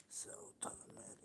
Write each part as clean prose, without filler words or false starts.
South America.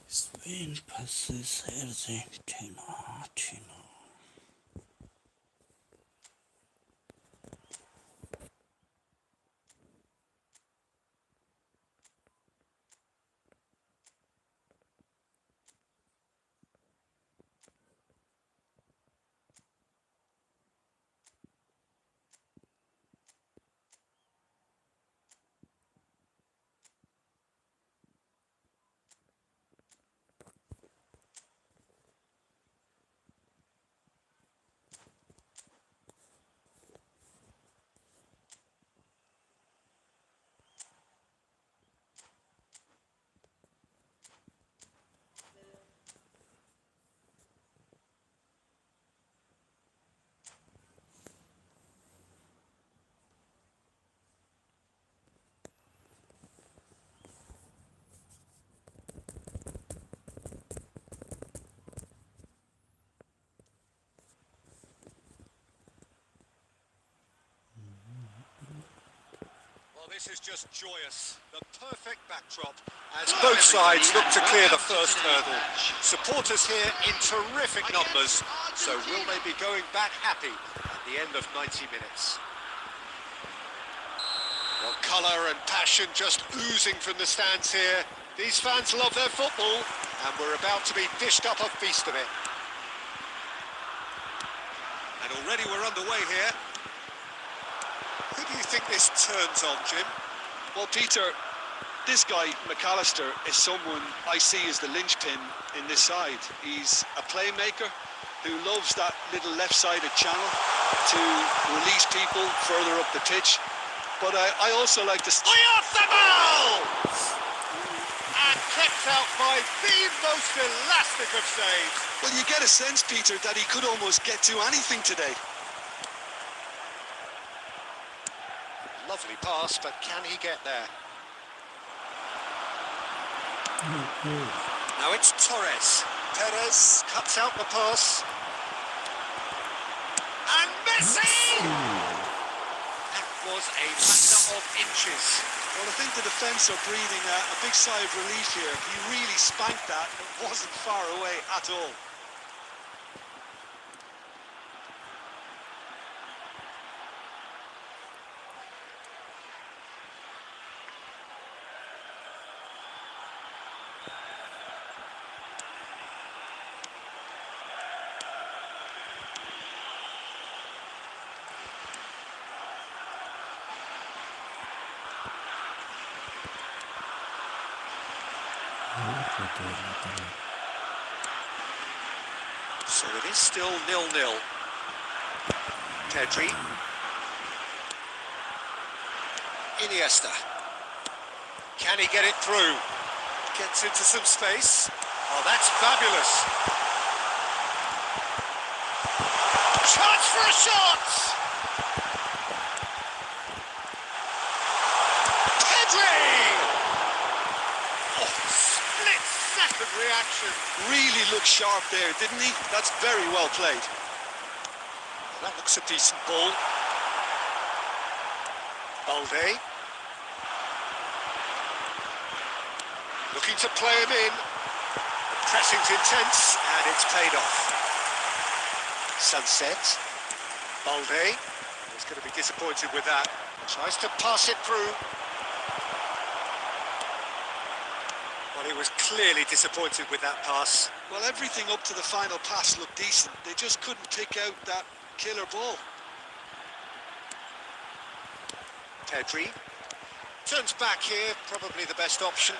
Spain passes Argentina. Well, this is just joyous. The perfect backdrop as both sides look to clear the first hurdle. Supporters here in terrific numbers, so will they be going back happy at the end of 90 minutes? Well, colour and passion just oozing from the stands here. These fans love their football, and we're about to be dished up a feast of it. And already we're underway here. Who do you think this turns on, Jim? Well, Peter, this guy, McAllister, is someone I see as the linchpin in this side. He's a playmaker who loves that little left-sided channel to release people further up the pitch. But I also like to... Oyarzabal! And kept out by the most elastic of saves. Well, you get a sense, Peter, that he could almost get to anything today. Lovely pass, but can he get there? Now it's Torres. Perez cuts out the pass. And Messi! That was a matter of inches. Well, I think the defence are breathing a big sigh of relief here. He really spanked that. It wasn't far away at all. So it is still 0-0. Pedri. Iniesta. Can he get it through? Gets into some space. Oh, that's fabulous. Chance for a shot! Pedri! Oh, split-second reaction. Really looked sharp there, didn't he? That's very well played. That looks a decent ball. Balde. Looking to play him in. The pressing's intense, and it's paid off. Sunset. Balde. He's going to be disappointed with that. Tries to pass it through. Well, he was clearly disappointed with that pass. Well, everything up to the final pass looked decent. They just couldn't pick out that killer ball. Pedri. Turns back here, probably the best option.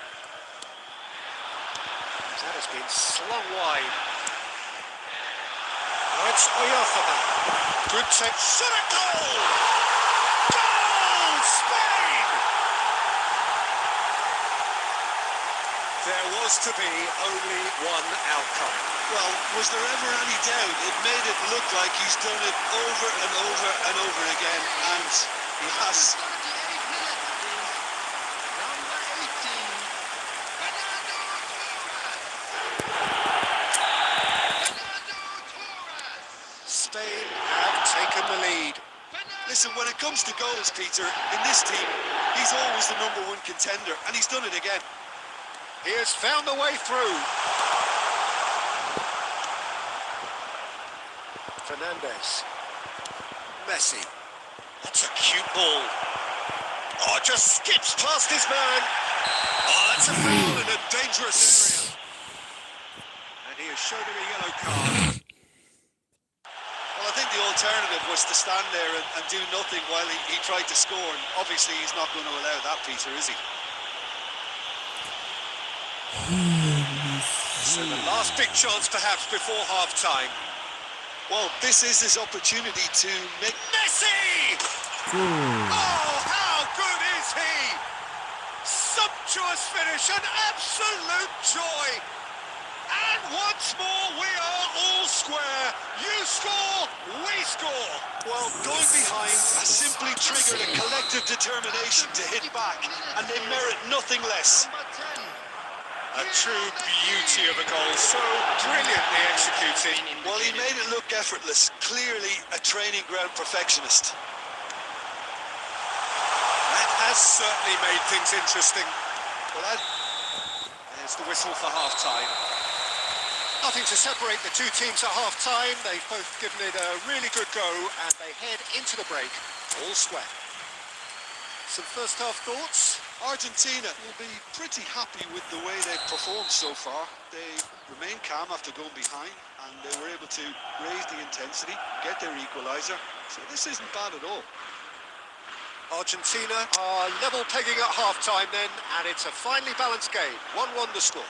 That has been slung wide. Now it's Oyarzábal. Good take. Shot a goal! Goal! Spain! There was to be only one outcome. Well, was there ever any doubt? It made it look like he's done it over and over and over again, and he has. Spain have taken the lead. Listen, when it comes to goals, Peter, in this team, he's always the #1 contender, and he's done it again. He has found the way through. Fernandez. Messi. That's a cute ball. Oh, just skips past his man. Oh, that's a foul in a dangerous area. And he has shown him a yellow card. Well, I think the alternative was to stand there and do nothing while he tried to score, and obviously he's not going to allow that, Peter, is he? So the last big chance perhaps before half-time. Well, this is his opportunity to make... Messi! Oh, how good is he? Sumptuous finish, an absolute joy. And once more, we are all square. You score, we score. Well, going behind has simply triggered a collective determination to hit back, and they merit nothing less. A true beauty of a goal, so brilliantly executed. Well, he made it look effortless, clearly a training ground perfectionist. That has certainly made things interesting. Well, there's the whistle for half-time. Nothing to separate the two teams at half-time. They've both given it a really good go, and they head into the break all square. Some first-half thoughts? Argentina will be pretty happy with the way they've performed so far. They remained calm after going behind, and they were able to raise the intensity, get their equaliser. So this isn't bad at all. Argentina are level pegging at half-time then, and it's a finely balanced game. 1-1 the score.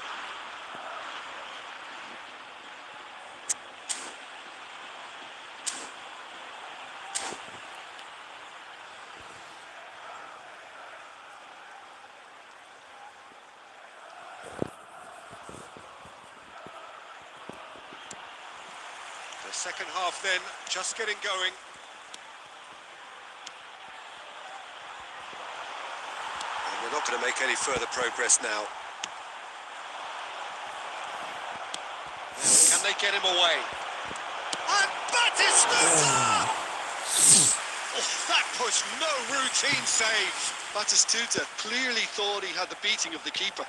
The second half then, just getting going. And we're not going to make any further progress now. they get him away. And Batistuta! Oh, that was no routine save. Batistuta clearly thought he had the beating of the keeper.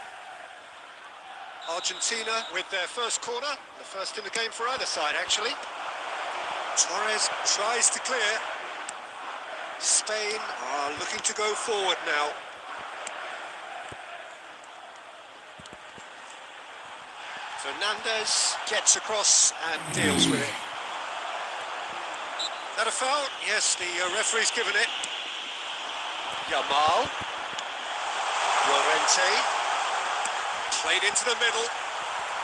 Argentina with their first corner, the first in the game for either side, actually. Torres tries to clear. Spain are looking to go forward now. Fernandez gets across and deals with it. Is that a foul? Yes, the referee's given it. Yamal. Llorente. Played into the middle.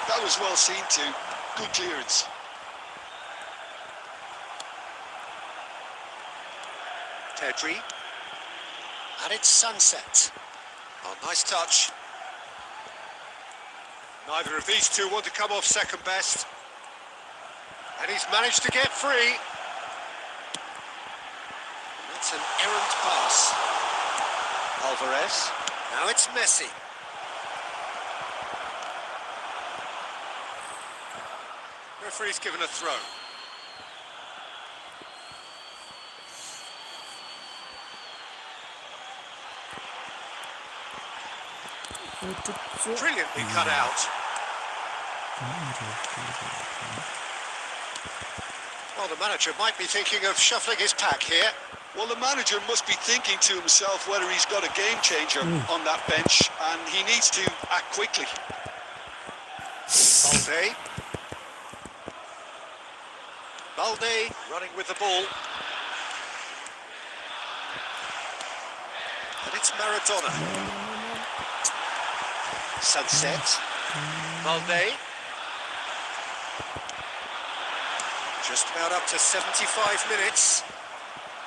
That was well seen too. Good clearance. Pedri. And it's Sunset. Oh, nice touch. Neither of these two want to come off second best. And he's managed to get free. That's an errant pass. Alvarez. Now it's Messi. Referee's given a throw. Brilliantly cut out. Well, the manager might be thinking of shuffling his pack here. Well, the manager must be thinking to himself whether he's got a game changer on that bench, and he needs to act quickly. Balde. Balde running with the ball. And it's Maradona. Sunset. Balde. Just about up to 75 minutes.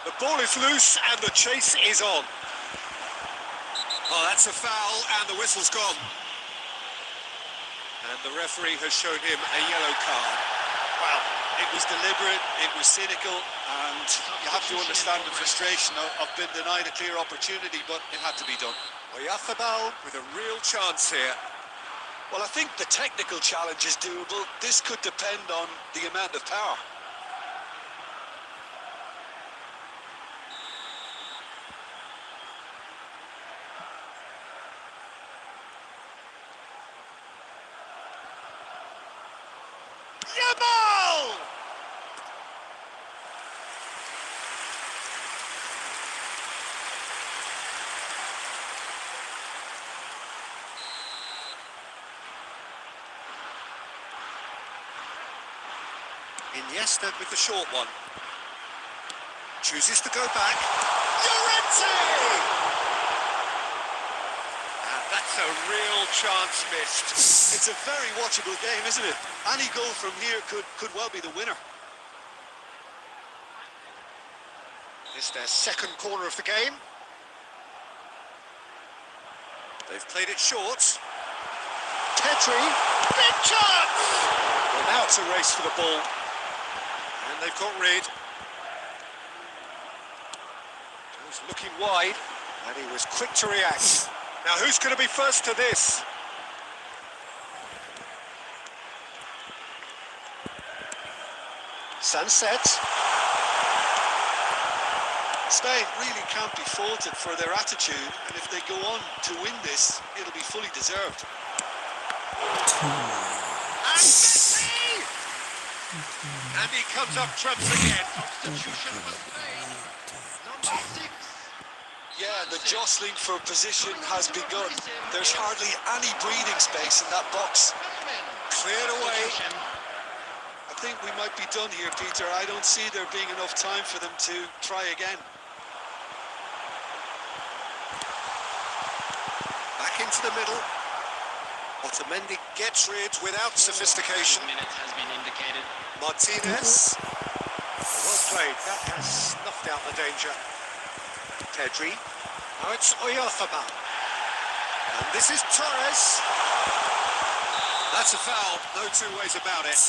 The ball is loose and the chase is on. Oh, that's a foul and the whistle's gone. And the referee has shown him a yellow card. Well, it was deliberate, it was cynical, and you have to understand the frustration of being denied a clear opportunity, but it had to be done. Oyarzabal with a real chance here. Well, I think the technical challenge is doable. This could depend on the amount of power. Yamal! Iniesta with the short one. Chooses to go back. Llorente! And that's a real chance missed. It's a very watchable game, isn't it? Any goal from here could well be the winner. It's their second corner of the game. They've played it short. Pedri, big chance! Well, now it's a race for the ball. And they've got Reed. He was looking wide, and he was quick to react. Now, who's going to be first to this? Sunset. Spain really can't be faulted for their attitude, and if they go on to win this, it'll be fully deserved. And Messi! And he comes up trumps again. Substitution for Spain. Number 6. Yeah, the jostling for position has begun. There's hardly any breathing space in that box. Cleared away. I think we might be done here, Peter. I don't see there being enough time for them to try again. Back into the middle. Otamendi gets rid without sophistication. Minutes has been indicated. Martinez. Well played. That has snuffed out the danger. Pedri. Now it's Oyarzabal. And this is Torres. That's a foul. No two ways about it.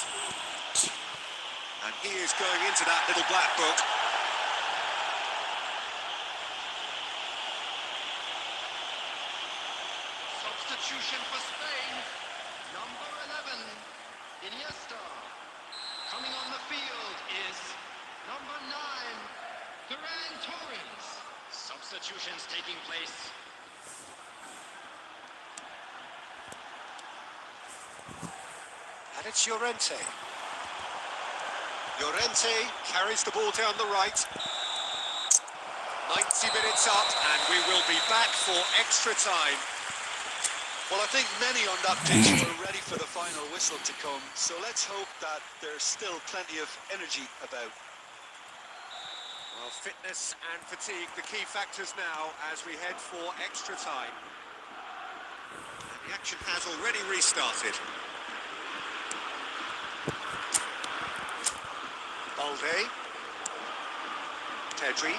And he is going into that little black book. Substitution for Spain. Number 11. Iniesta. Coming on the field is number 9, Ferran Torres. Substitutions taking place. And it's Llorente. Llorente carries the ball down the right. 90 minutes up, and we will be back for extra time. Well, I think many on that pitch were ready for the final whistle to come, so let's hope that there's still plenty of energy about. Well, fitness and fatigue, the key factors now as we head for extra time. And the action has already restarted. Balde. Pedri.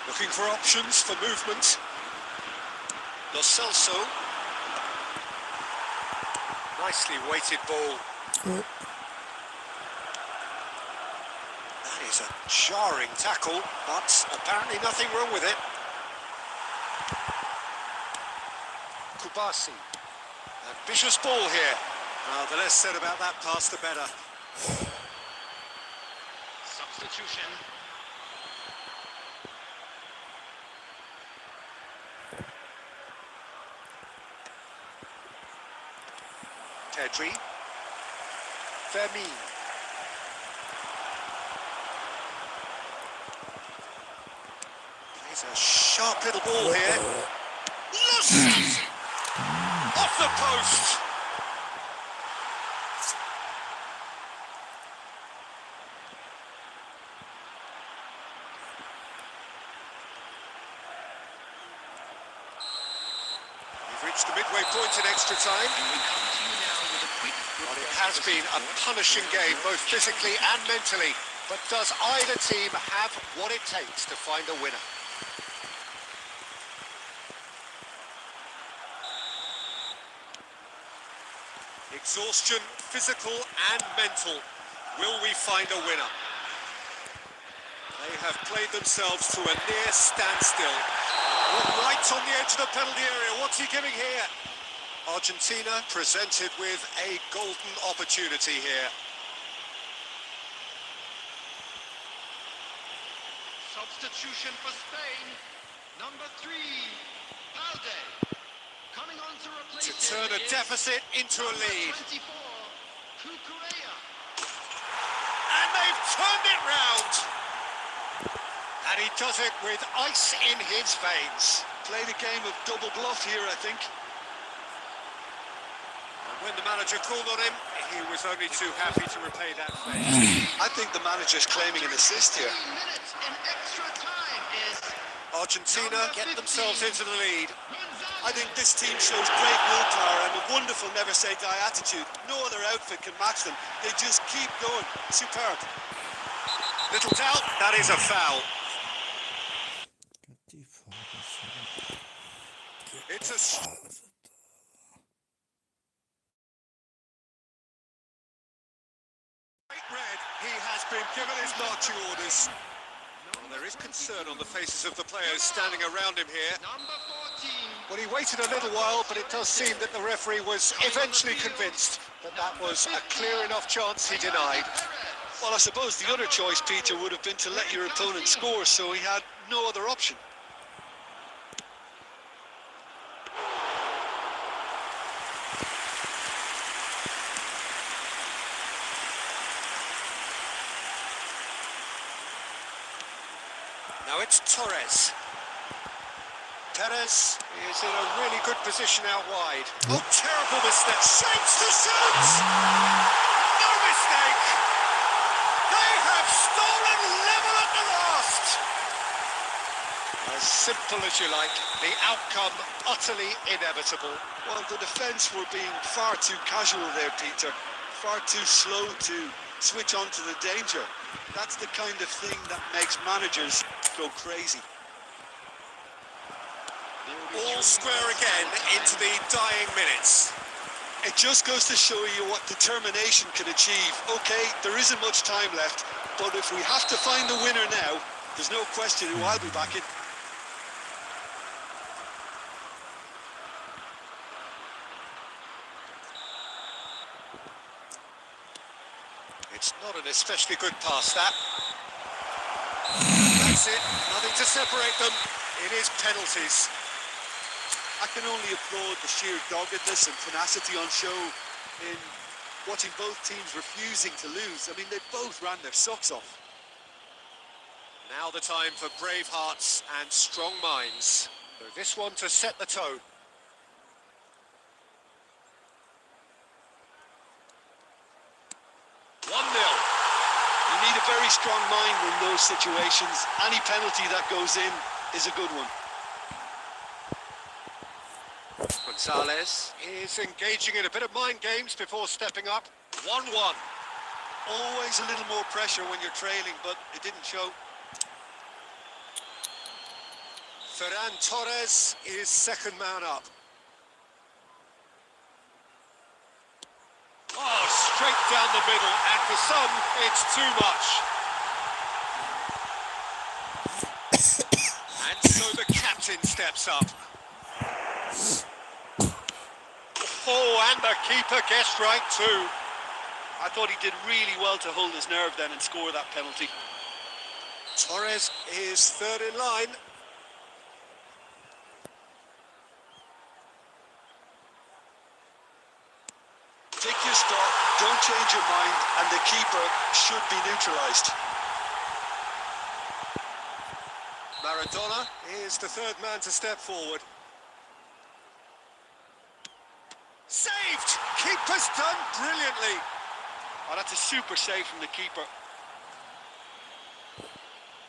Looking for options for movement. Lo Celso. Nicely weighted ball. That is a jarring tackle, but apparently nothing wrong with it. Kubasi. Ambitious ball here. Well, the less said about that pass, the better. Substitution. Pedri. Fermin. Plays a sharp little ball here. Lost! Off the post! We've reached the midway point in extra time. Well, it has been a punishing game, both physically and mentally. But does either team have what it takes to find a winner? Exhaustion, physical and mental. Will we find a winner? They have played themselves to a near standstill. Oh, right on the edge of the penalty area. What's he giving here? Argentina presented with a golden opportunity here. Substitution for Spain. Number 3, Balde. Coming on to replace To turn a deficit into a lead. 24, Cucurella. And they've turned it round. And he does it with ice in his veins. Played a game of double bluff here, I think. When the manager called on him, he was only too happy to repay that favour. I think the manager's claiming an assist here. 3 minutes in extra time is Argentina get themselves into the lead. I think this team shows great willpower and a wonderful never-say-die attitude. No other outfit can match them. They just keep going. Superb. Little doubt, that is a foul. It's a straight red. He has been given his marching orders. Well, there is concern on the faces of the players standing around him here. number 14. Well, he waited a little while, but it does seem that the referee was eventually convinced that that was a clear enough chance he denied. Well, I suppose the other choice, Peter, would have been to let your opponent score, so he had no other option. Now it's Torres. Perez is in a really good position out wide. Oh, terrible mistake. Shapes to shoot! No mistake! They have stolen level at the last! As simple as you like, the outcome utterly inevitable. Well, the defence were being far too casual there, Peter. Far too slow to switch on to the danger. That's the kind of thing that makes managers go crazy. All square again into the dying minutes. It just goes to show you what determination can achieve. Okay, there isn't much time left, but if we have to find a winner now, there's no question who I'll be backing. It's not an especially good pass, that. That's it, nothing to separate them. It is penalties. I can only applaud the sheer doggedness and tenacity on show in watching both teams refusing to lose. I mean, they both ran their socks off. Now the time for brave hearts and strong minds. So this one to set the tone. 1-0. You need a very strong mind in those situations. Any penalty that goes in is a good one. Gonzalez is engaging in a bit of mind games before stepping up. 1-1. Always a little more pressure when you're trailing, but it didn't show. Ferran Torres is second man up. Oh, straight down the middle, and for some, it's too much. And so the captain steps up. Oh, and the keeper guessed right too. I thought he did really well to hold his nerve then and score that penalty. Torres is third in line. Take your spot, don't change your mind, and the keeper should be neutralised. Maradona is the third man to step forward. Saved! Keeper's done brilliantly. Oh, that's a super save from the keeper.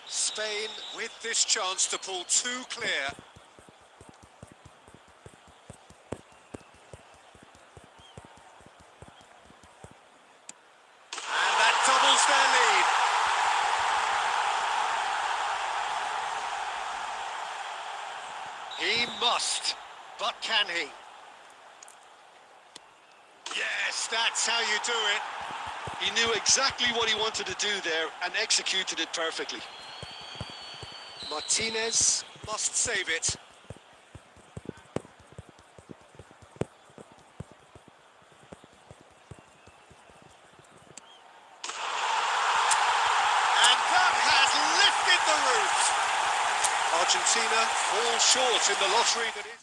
Spain with this chance to pull two clear. And that doubles their lead. He must, but can he? Yes, that's how you do it. He knew exactly what he wanted to do there and executed it perfectly. Martinez must save it. And that has lifted the roof. Argentina fall short in the lottery that is...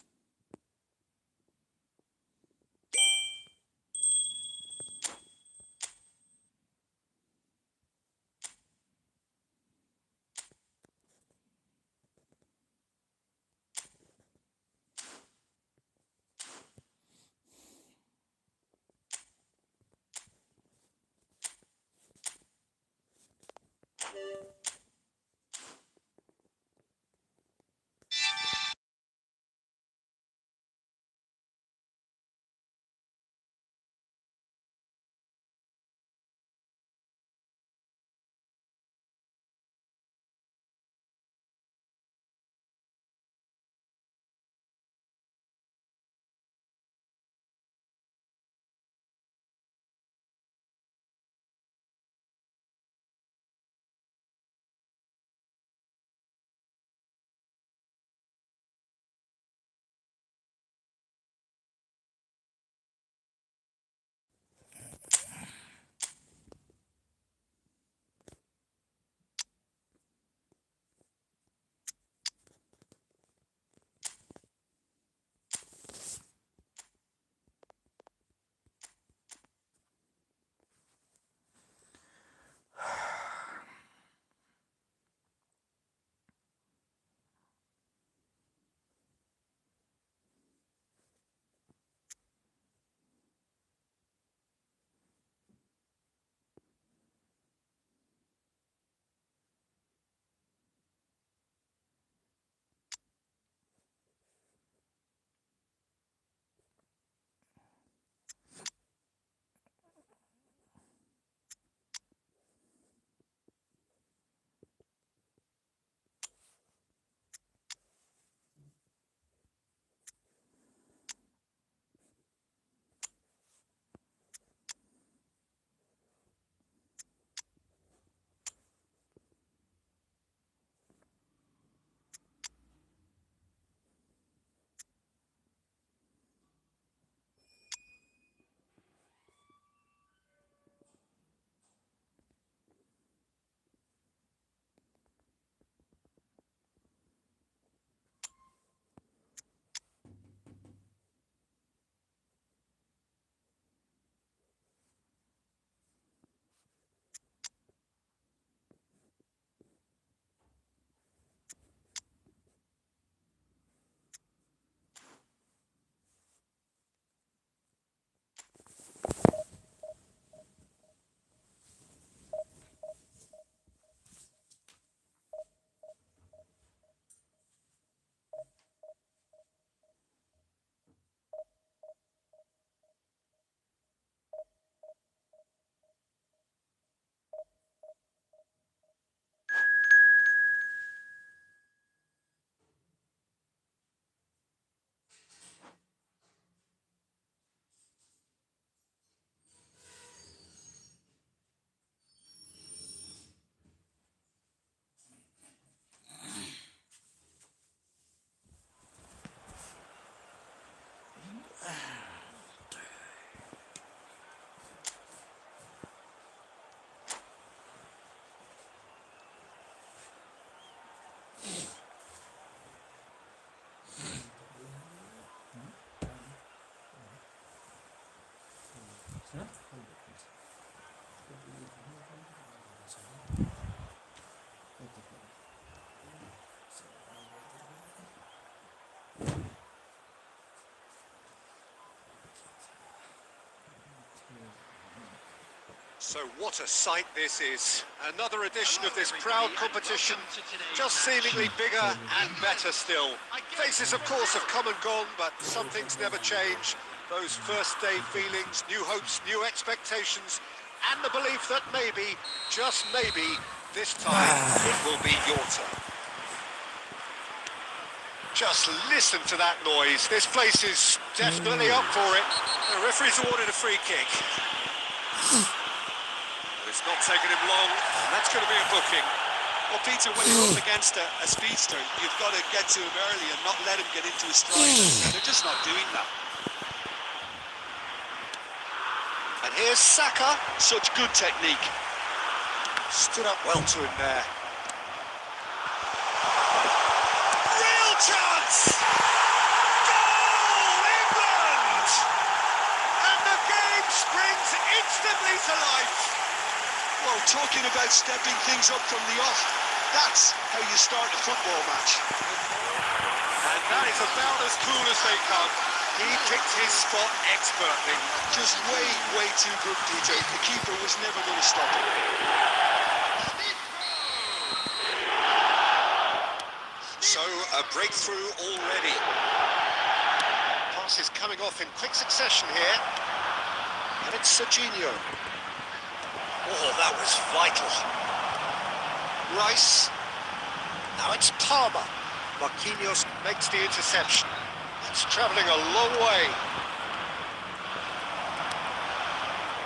So what a sight this is. Another edition of this proud competition, just seemingly bigger and better still. Faces, of course, have come and gone, but some things never change. Those first day feelings, new hopes, new expectations, and the belief that maybe, just maybe, this time it will be your turn. Just listen to that noise. This place is definitely up for it. The referee's awarded a free kick. It's not taken him long, and that's going to be a booking. Well, Peter, when you're up against a speedster, you've got to get to him early and not let him get into his stride. And they're just not doing that. And here's Saka. Such good technique. Stood up well to him there. Real chance! Goal, England! And the game springs instantly to life. Well, talking about stepping things up from the off, that's how you start a football match. And that is about as cool as they come. He picked his spot expertly. Just way too good, Peter. The keeper was never going to stop him. So, a breakthrough already. Passes coming off in quick succession here. And it's Serginho. Oh, that was vital. Rice. Now it's Palmer. Marquinhos makes the interception. It's travelling a long way.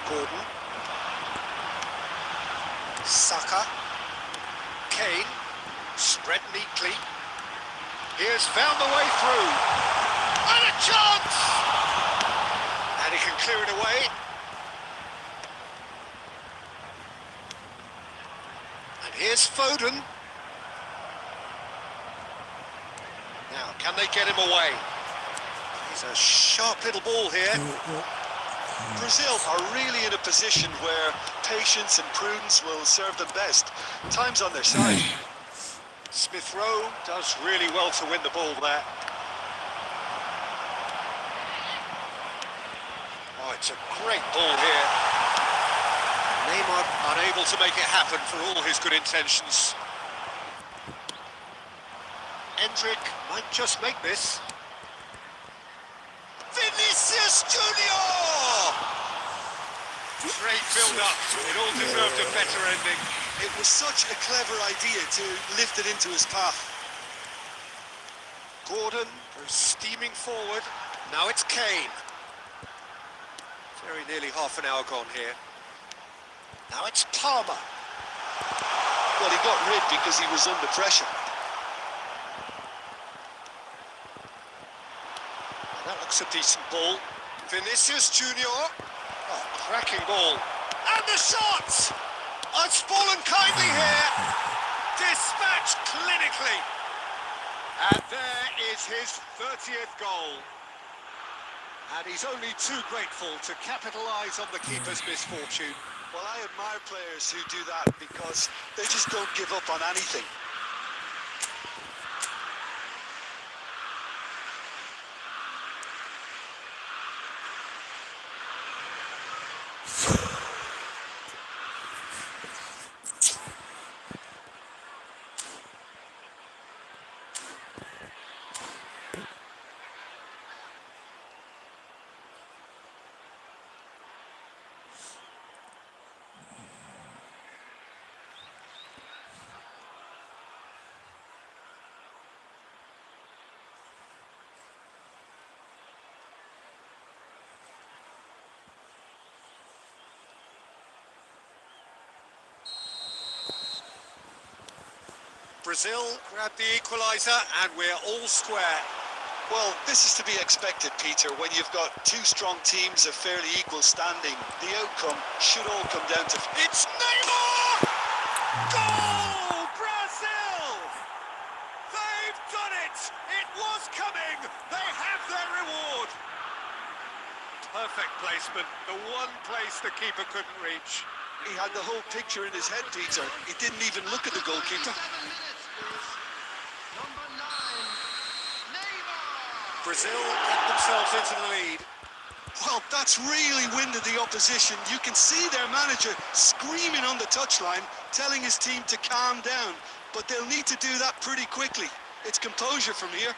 Gordon. Saka. Kane. Spread neatly. Here's found the way through. And a chance! And he can clear it away. Here's Foden. Now, can they get him away? He's a sharp little ball here. Brazil are really in a position where patience and prudence will serve them best. Time's on their side. Smith Rowe does really well to win the ball there. Oh, it's a great ball here. Neymar unable to make it happen for all his good intentions. Endrick might just make this. Vinicius Junior! Great build-up. It all deserved a better ending. It was such a clever idea to lift it into his path. Gordon goes steaming forward. Now it's Kane. Very nearly half an hour gone here. Now it's Palmer. Well, he got rid because he was under pressure. And that looks a decent ball. Vinicius Junior. Oh, cracking ball. And the shot! It's fallen kindly here. Dispatched clinically. And there is his 30th goal. And he's only too grateful to capitalise on the keeper's misfortune. Well, I admire players who do that because they just don't give up on anything. Brazil grabbed the equaliser and we're all square. Well, this is to be expected, Peter. When you've got two strong teams of fairly equal standing, the outcome should all come down to... It's Neymar! Goal! Brazil! They've done it! It was coming! They have their reward! Perfect placement, the one place the keeper couldn't reach. He had the whole picture in his head, Peter. He didn't even look at the goalkeeper. Brazil get themselves into the lead. Well, that's really winded the opposition. You can see their manager screaming on the touchline, telling his team to calm down. But they'll need to do that pretty quickly. It's composure from here.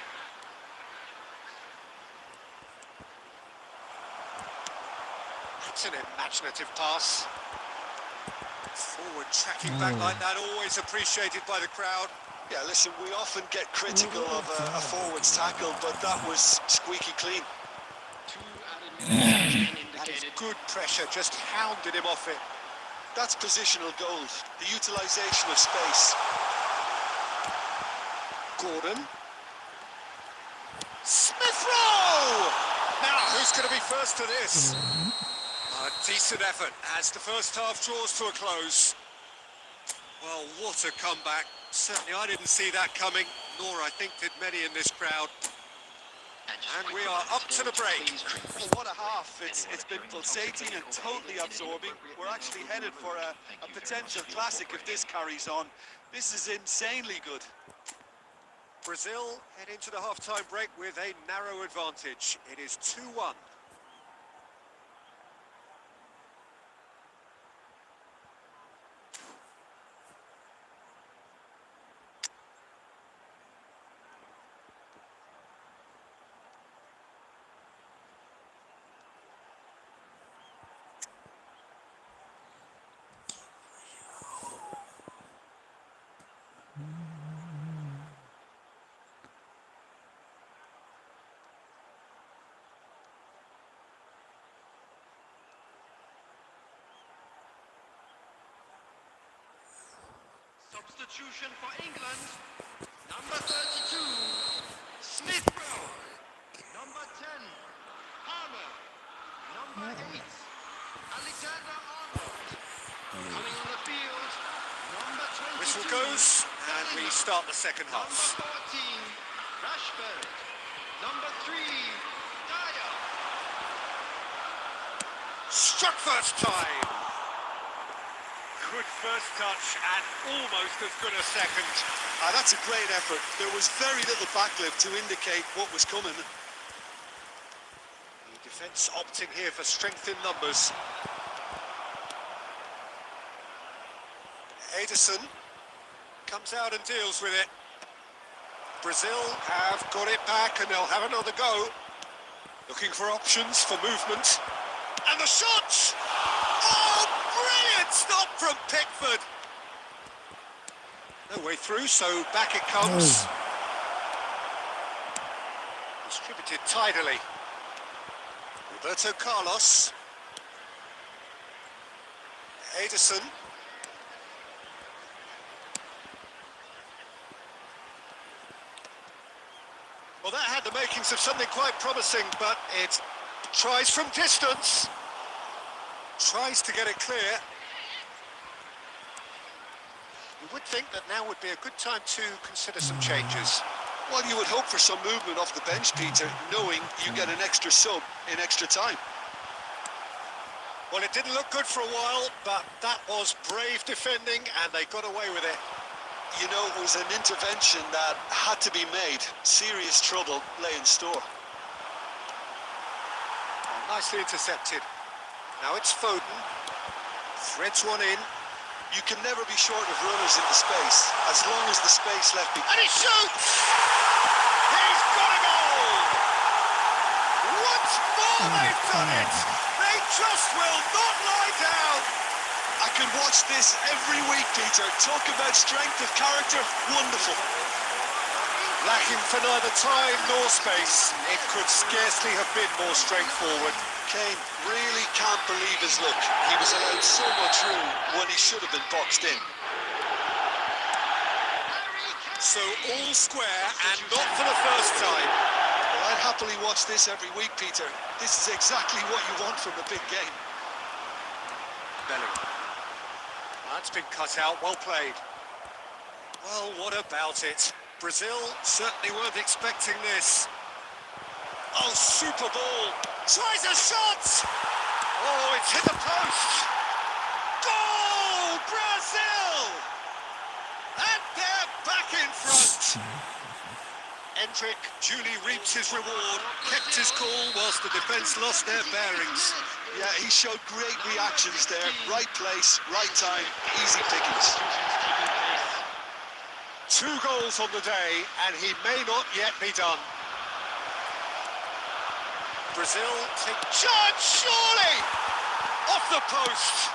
It's an imaginative pass. Forward tracking back like that, always appreciated by the crowd. Yeah, listen, we often get critical of a forward's tackle, but that was squeaky clean. That is good pressure, just hounded him off it. That's positional gold, the utilisation of space. Gordon. Smith Rowe! Now, who's going to be first to this? A decent effort as the first half draws to a close. Well, what a comeback. Certainly I didn't see that coming, nor I think did many in this crowd. And we are up to the break. Well, what a half. It's been pulsating and totally absorbing. We're actually headed for a potential classic if this carries on. This is insanely good. Brazil head into the half-time break with a narrow advantage. It is 2-1. Substitution for England. Number 32, Smith Rowe. Number 10, Palmer. Number 8, Alexander-Arnold. Coming on the field, number 22. Whistle goes, and we start the second half. Number 14, Rashford. Number 3, Dyer. Struck first time. Good first touch and almost as good a second. That's a great effort. There was very little backlift to indicate what was coming. The defence opting here for strength in numbers. Ederson comes out and deals with it. Brazil have got it back and they'll have another go. Looking for options for movement. And the shot! Oh, brilliant stop from Pickford. No way through, so back it comes. Distributed tidily. Roberto Carlos. Ederson. Well, that had the makings of something quite promising, but it tries from distance. Tries to get it clear. You would think that now would be a good time to consider some changes. Well, you would hope for some movement off the bench, Peter, knowing you get an extra sub in extra time. Well, it didn't look good for a while, but that was brave defending, and they got away with it. You know, it was an intervention that had to be made. Serious trouble lay in store. Oh, nicely intercepted. Now it's Foden. Threads one in. You can never be short of runners in the space, as long as the space left behind. And he shoots! He's got a goal! Once more they've done it! They just will not lie down! I can watch this every week, Peter. Talk about strength of character, wonderful. Lacking for neither time nor space, it could scarcely have been more straightforward. Kane really can't believe his luck. He was allowed so much room when he should have been boxed in. So all square and not for the first time. Well, I'd happily watch this every week, Peter. This is exactly what you want from a big game. Bellingham. That's been cut out, well played. Well, what about it? Brazil certainly weren't expecting this. Oh, super ball. Tries a shot! Oh, it's hit the post! Goal! Brazil! And they're back in front! Hendrick duly reaped his reward, kept his cool whilst the defence lost their bearings. Yeah, he showed great reactions there. Right place, right time, easy pickings. 2 goals on the day, and he may not yet be done. Brazil take chance, surely! Off the post!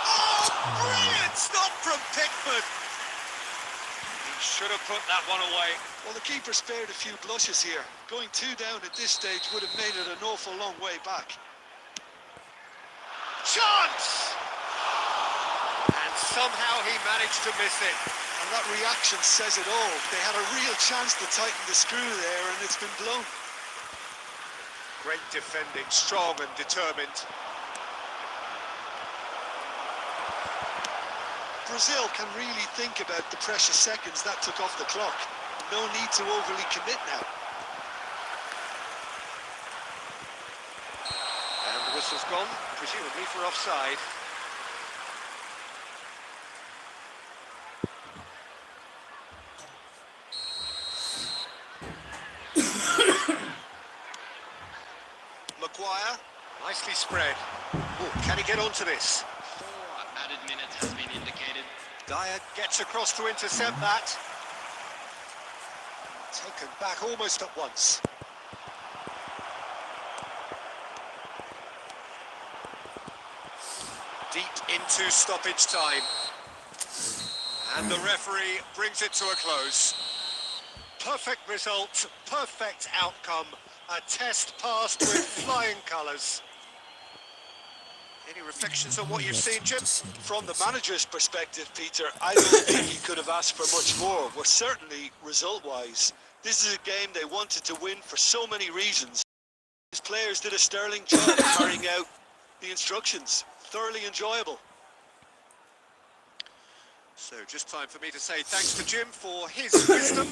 Oh, brilliant stop from Pickford! He should have put that one away. Well, the keeper spared a few blushes here. Going 2 down at this stage would have made it an awful long way back. Chance! And somehow he managed to miss it. And that reaction says it all. They had a real chance to tighten the screw there, and it's been blown. Great defending, strong and determined. Brazil can really think about the precious seconds that took off the clock. No need to overly commit now. And the whistle's gone, presumably for offside. Maguire, nicely spread. Oh, can he get onto this? 4 added minutes has been indicated. Dyer gets across to intercept that. Taken back almost at once. Deep into stoppage time. And the referee brings it to a close. Perfect result, perfect outcome. A test passed with flying colours. Any reflections on what you've seen, Jim? From the manager's perspective, Peter, I don't think he could have asked for much more. Well, certainly, result-wise, this is a game they wanted to win for so many reasons. His players did a sterling job carrying out the instructions. Thoroughly enjoyable. So just time for me to say thanks to Jim for his wisdom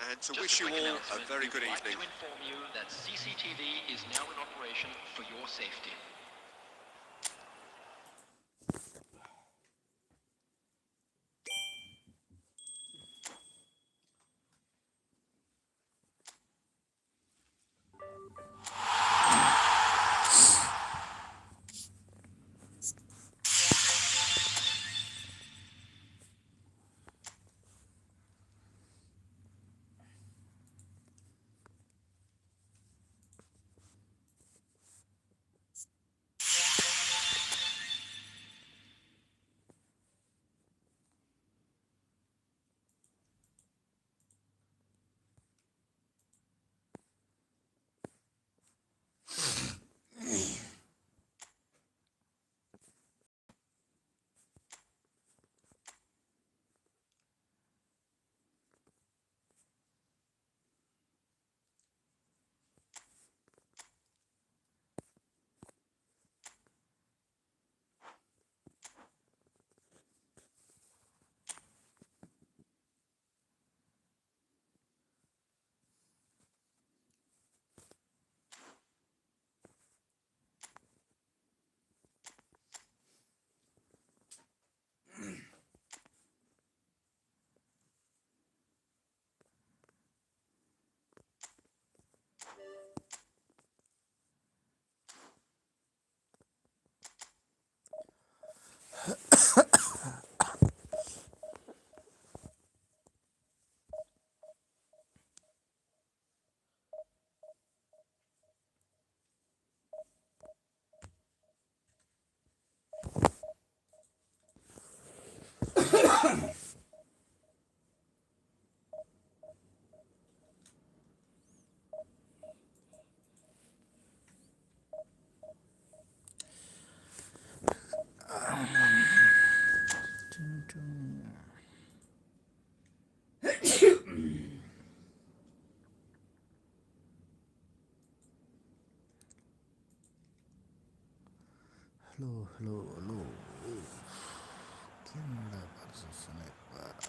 and to wish you all a very good evening. To inform you that CCTV is now in operation for your safety. Hello. ¿Quién la persona para?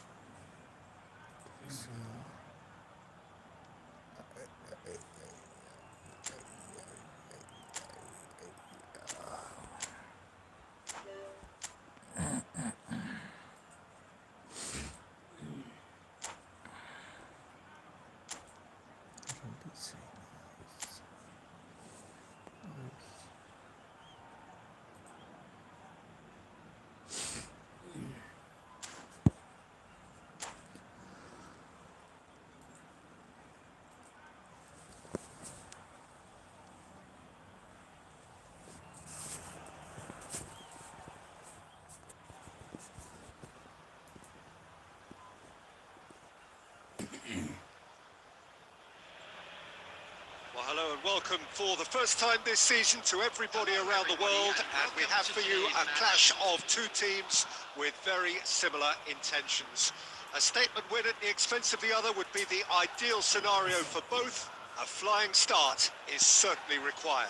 Well, hello and welcome for the first time this season to everybody around the world, and we have for you a clash of two teams with very similar intentions. A statement win at the expense of the other would be the ideal scenario for both. A flying start is certainly required.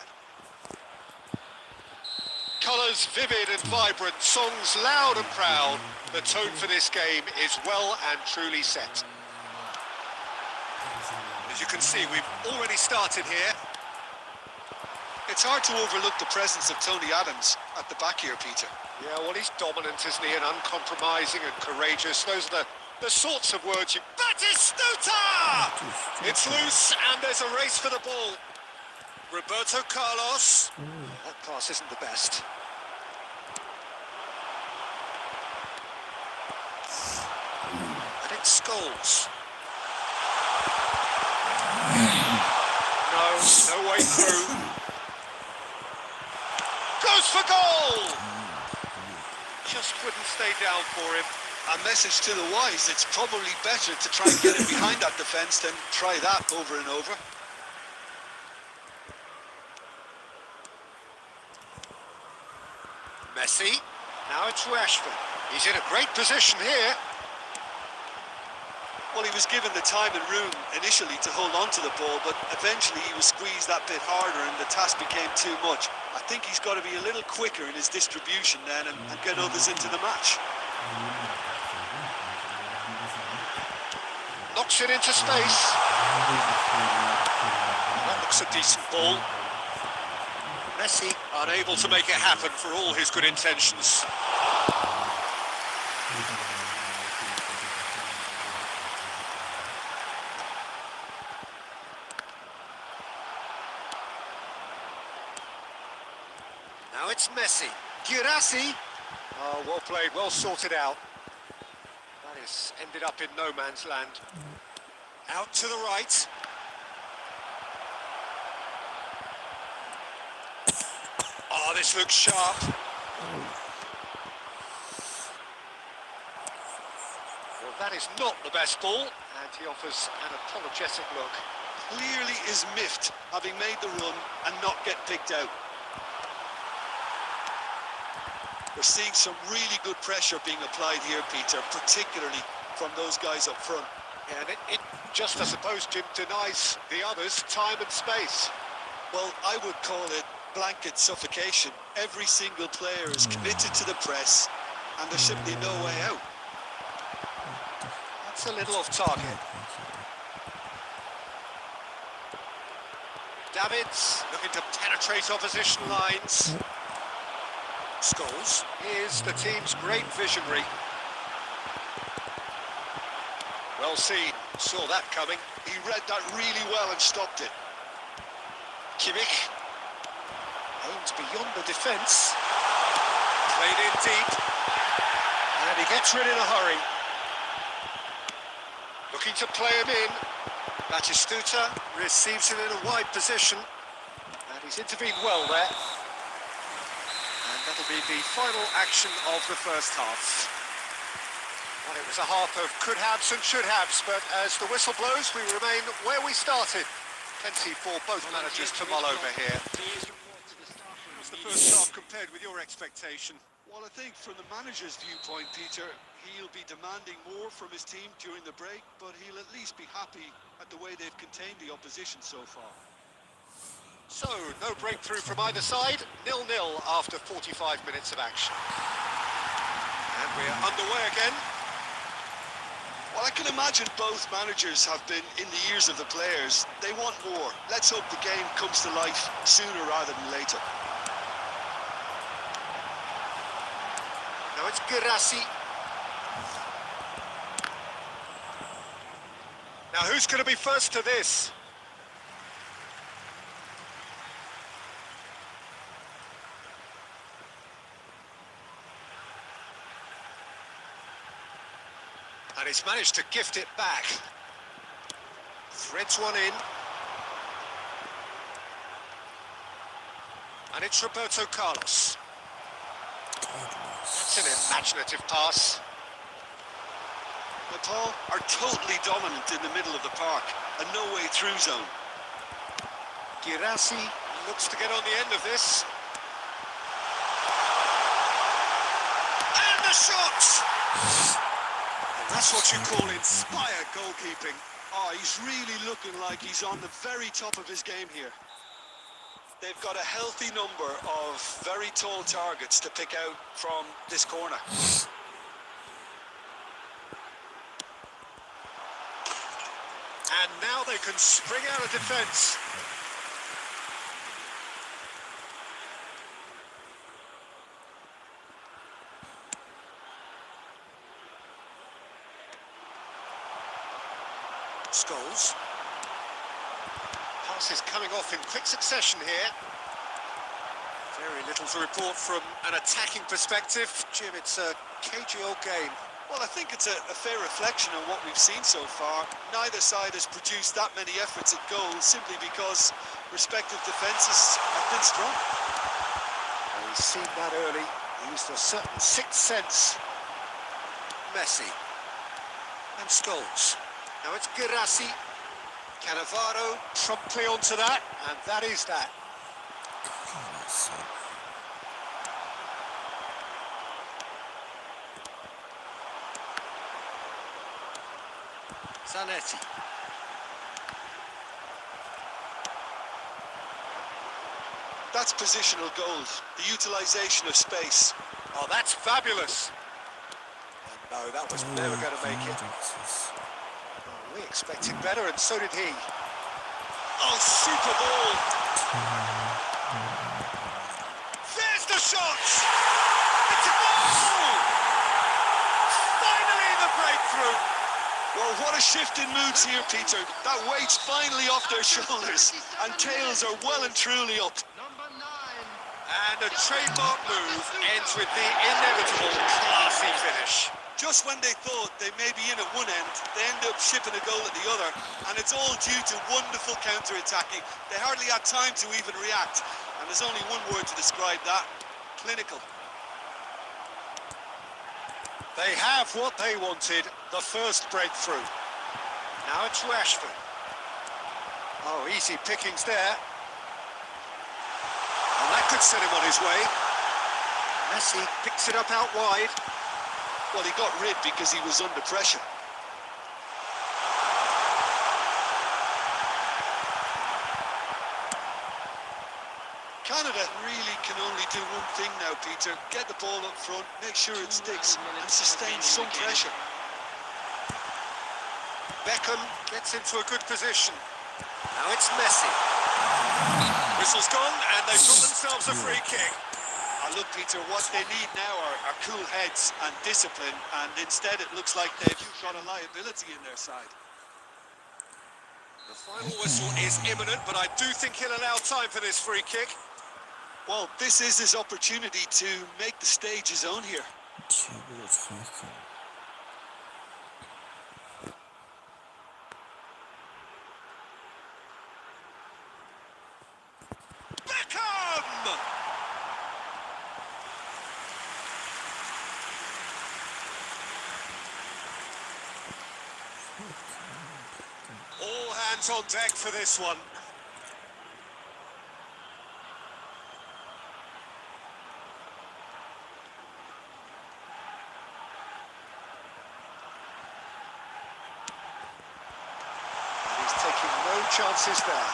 Colours vivid and vibrant, songs loud and proud. The tone for this game is well and truly set. As you can see, we've already started here. It's hard to overlook the presence of Tony Adams at the back here, Peter. Yeah, well, he's dominant, isn't he, and uncompromising and courageous. Those are the sorts of words you... Batistuta! It's loose, and there's a race for the ball. Roberto Carlos. That pass isn't the best. And it's Scholes. No way through. Goes for goal! Just couldn't stay down for him. A message to the wise, it's probably better to try and get it behind that defence than try that over and over. Messi. Now it's Rashford. He's in a great position here. Well, he was given the time and room initially to hold on to the ball, but eventually he was squeezed that bit harder and the task became too much. I think he's got to be a little quicker in his distribution then and get others into the match. Knocks it into space. That looks a decent ball. Messi unable to make it happen for all his good intentions. Now it's Messi. Girassi. Oh, well played, well sorted out. That has ended up in no man's land. Out to the right. Oh, this looks sharp. Well, that is not the best ball, and he offers an apologetic look. Clearly is miffed, having made the run and not get picked out. We're seeing some really good pressure being applied here, Peter, particularly from those guys up front. Yeah, and it just, I suppose, Jim, denies the others time and space. Well, I would call it blanket suffocation. Every single player is committed to the press, and there's simply no way out. That's a little off target. Davids looking to penetrate opposition lines. Scholes is the team's great visionary. Well seen, saw that coming. He read that really well and stopped it. Kimmich aims beyond the defence. Played in deep. And he gets rid in a hurry. Looking to play him in. Batistuta receives him in a wide position. And he's intervened well there. And that'll be the final action of the first half. Well, it was a half of could-haves and should-haves, but as the whistle blows, we remain where we started. Plenty for both managers to mull over here. What's the first half compared with your expectation? Well, I think from the manager's viewpoint, Peter, he'll be demanding more from his team during the break, but he'll at least be happy at the way they've contained the opposition so far. So, no breakthrough from either side, 0-0 after 45 minutes of action. And we're underway again. Well, I can imagine both managers have been in the ears of the players. They want more. Let's hope the game comes to life sooner rather than later. Now it's Girassi. Now who's going to be first to this? And he's managed to gift it back. Threads one in. And it's Roberto Carlos. That's an imaginative pass. Nepal are totally dominant in the middle of the park. A no-way-through zone. Girassi looks to get on the end of this. And the shot! And that's what you call inspired goalkeeping. Oh, he's really looking like he's on the very top of his game here. They've got a healthy number of very tall targets to pick out from this corner. And now they can spring out of defence. Scholes. Pass is coming off in quick succession here. Very little to report from an attacking perspective. Jim, it's a cagey old game. Well, I think it's a fair reflection on what we've seen so far. Neither side has produced that many efforts at goal simply because respective defences have been strong. Well, he's seen that early. He used a certain sixth sense. Messi. And Scholes. Now it's Girassi. Cannavaro promptly onto that, and that is that. Zanetti. That's positional gold, the utilisation of space. Oh, that's fabulous. And no, that was never going to make it. Oh, we expected better, and so did he. Oh, super ball. There's the shot. It's a goal. Finally the breakthrough. Well, what a shift in moods here, Peter. That weight's finally off their shoulders, and tails are well and truly up. And a trademark move ends with the inevitable classy finish. Just when they thought they may be in at one end, they end up shipping a goal at the other, and it's all due to wonderful counter-attacking. They hardly had time to even react, and there's only one word to describe that: clinical. They have what they wanted, the first breakthrough. Now it's Rashford. Oh, easy pickings there. And that could set him on his way. Messi picks it up out wide. Well, he got rid because he was under pressure. Canada really can only do one thing now, Peter. Get the ball up front, make sure it sticks, and sustain some pressure. Bikram gets into a good position. Now it's Messi. Whistle's gone, and they've got themselves a free kick. Look, Peter, what they need now are cool heads and discipline, and instead it looks like they've got a liability in their side. The final whistle is imminent, but I do think he'll allow time for this free kick. Well, this is his opportunity to make the stage his own here. Bikram! All hands on deck for this one. And he's taking no chances there.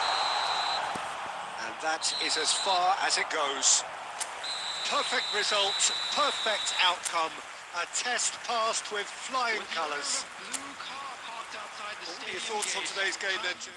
And that is as far as it goes. Perfect result, perfect outcome. A test passed with flying colours. What are your thoughts on today's game then, Jim?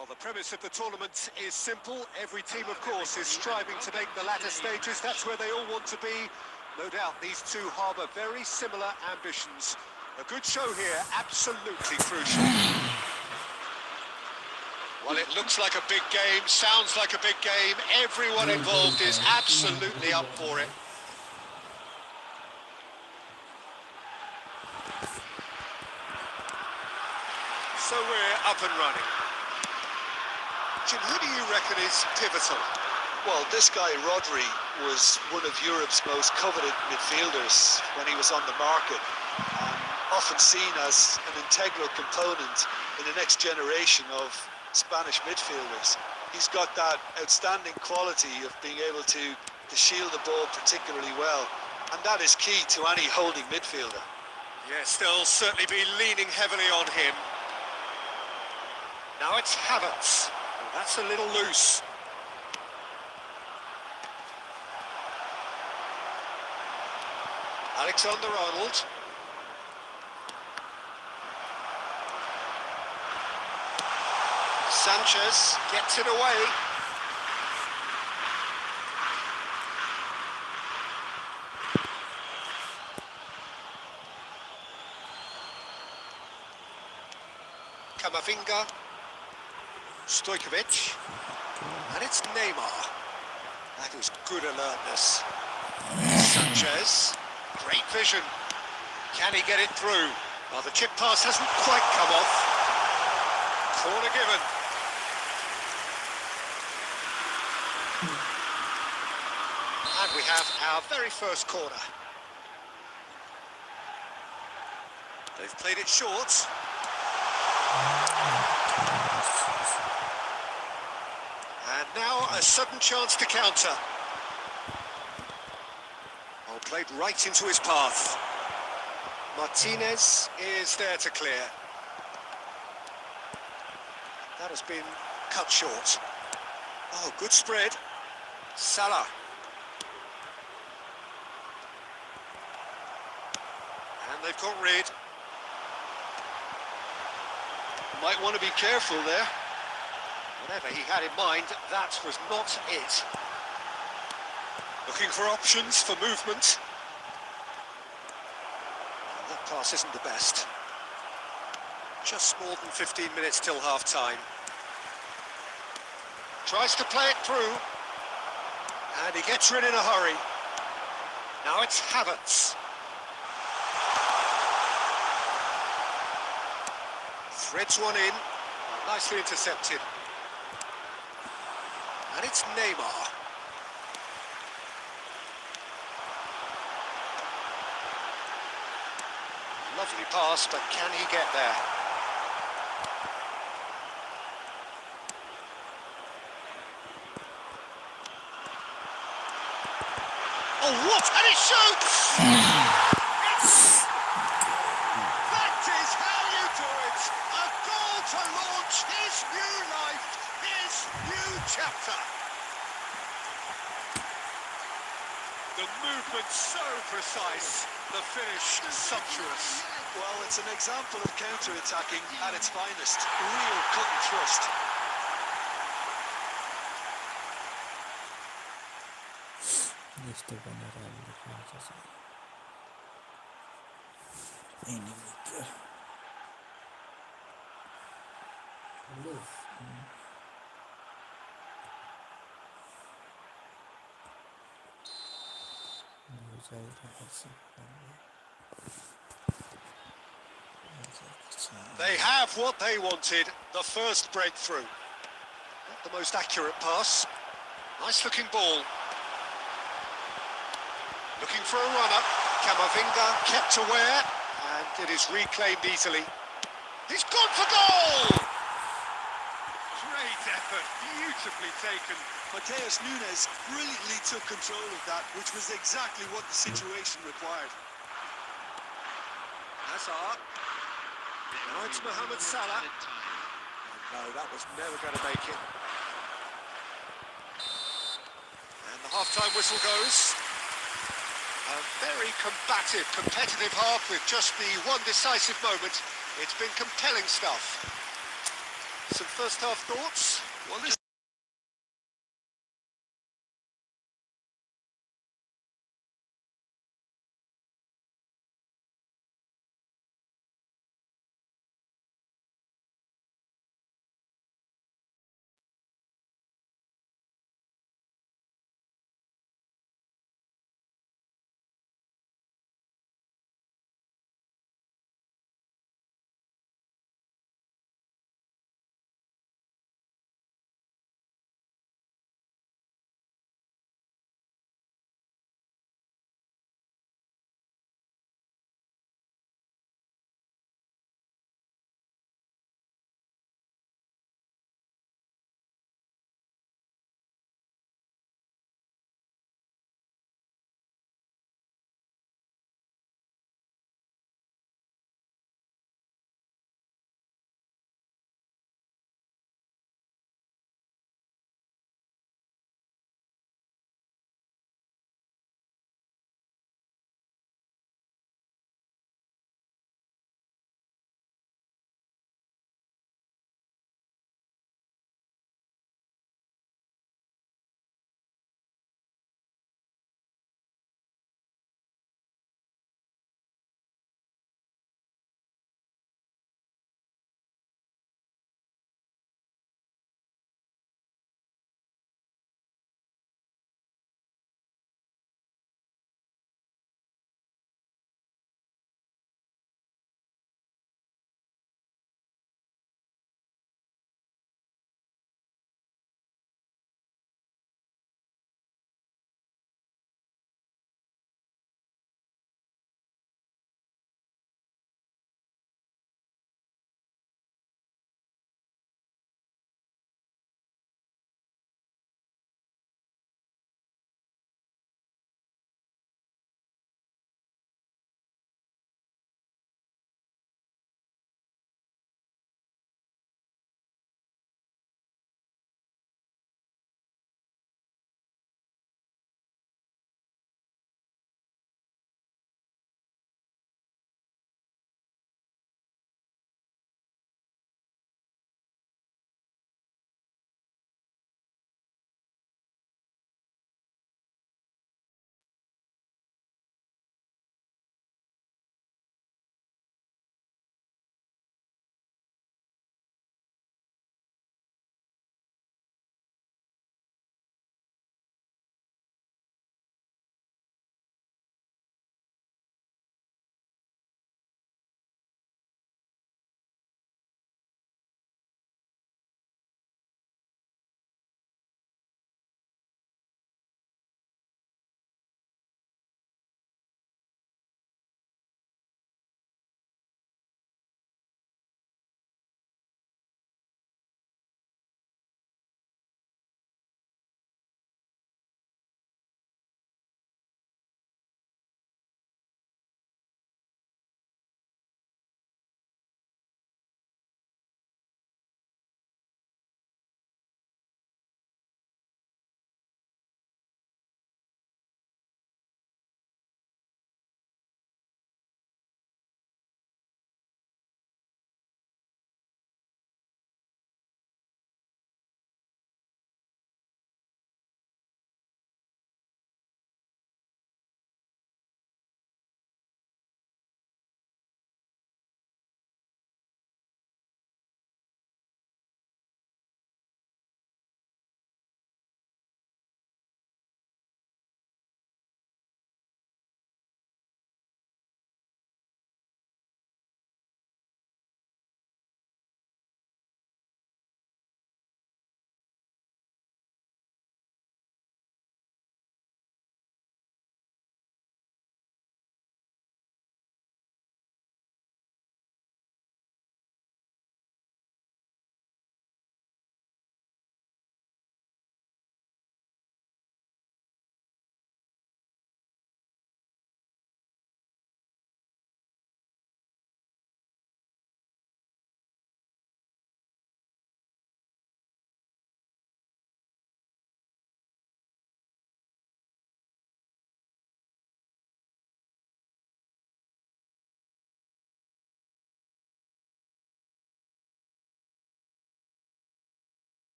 Well, the premise of the tournament is simple. Every team, of course, is striving to make the latter stages. That's where they all want to be. No doubt these two harbour very similar ambitions. A good show here, absolutely crucial. Well, it looks like a big game, sounds like a big game. Everyone involved is absolutely up for it. So we're up and running. Jim, who do you reckon is pivotal? Well, this guy, Rodri, was one of Europe's most coveted midfielders when he was on the market, and often seen as an integral component in the next generation of Spanish midfielders. He's got that outstanding quality of being able to shield the ball particularly well, and that is key to any holding midfielder. Yes, they'll certainly be leaning heavily on him. Now it's Havertz. That's a little loose. Alexander-Arnold. Sanchez gets it away. Camavinga. Stojkovic. And it's Neymar. That was good alertness. Sanchez. Great vision. Can he get it through? Well, the chip pass hasn't quite come off. Corner given. And we have our very first corner. They've played it short. And now a sudden chance to counter. Oh, played right into his path. Martinez is there to clear. That has been cut short. Oh, good spread. Salah. And they've got rid. Might want to be careful there. Whatever he had in mind, that was not it. Looking for options for movement. And that pass isn't the best. Just more than 15 minutes till half-time. Tries to play it through. And he gets rid in a hurry. Now it's Havertz. Threads one in. Nicely intercepted. And it's Neymar. Lovely pass, but can he get there? Oh, what? And he shoots! That is how you do it! A goal to launch his new life, his new chapter. The movement so precise, the finish sumptuous. Well, it's an example of counter-attacking at its finest. Real cut and thrust. Este venerable Francesa. Enemiga. They have what they wanted, the first breakthrough. Not the most accurate pass. Nice looking ball. Looking for a run-up. Camavinga kept aware, and it is reclaimed easily. He's gone for goal! Great effort, beautifully taken. Mateus Nunes brilliantly took control of that, which was exactly what the situation required. Hazard. Now it's Mohamed Salah. No, that was never going to make it. And the half-time whistle goes. A very combative, competitive half with just the one decisive moment. It's been compelling stuff. Some first half thoughts? Well, this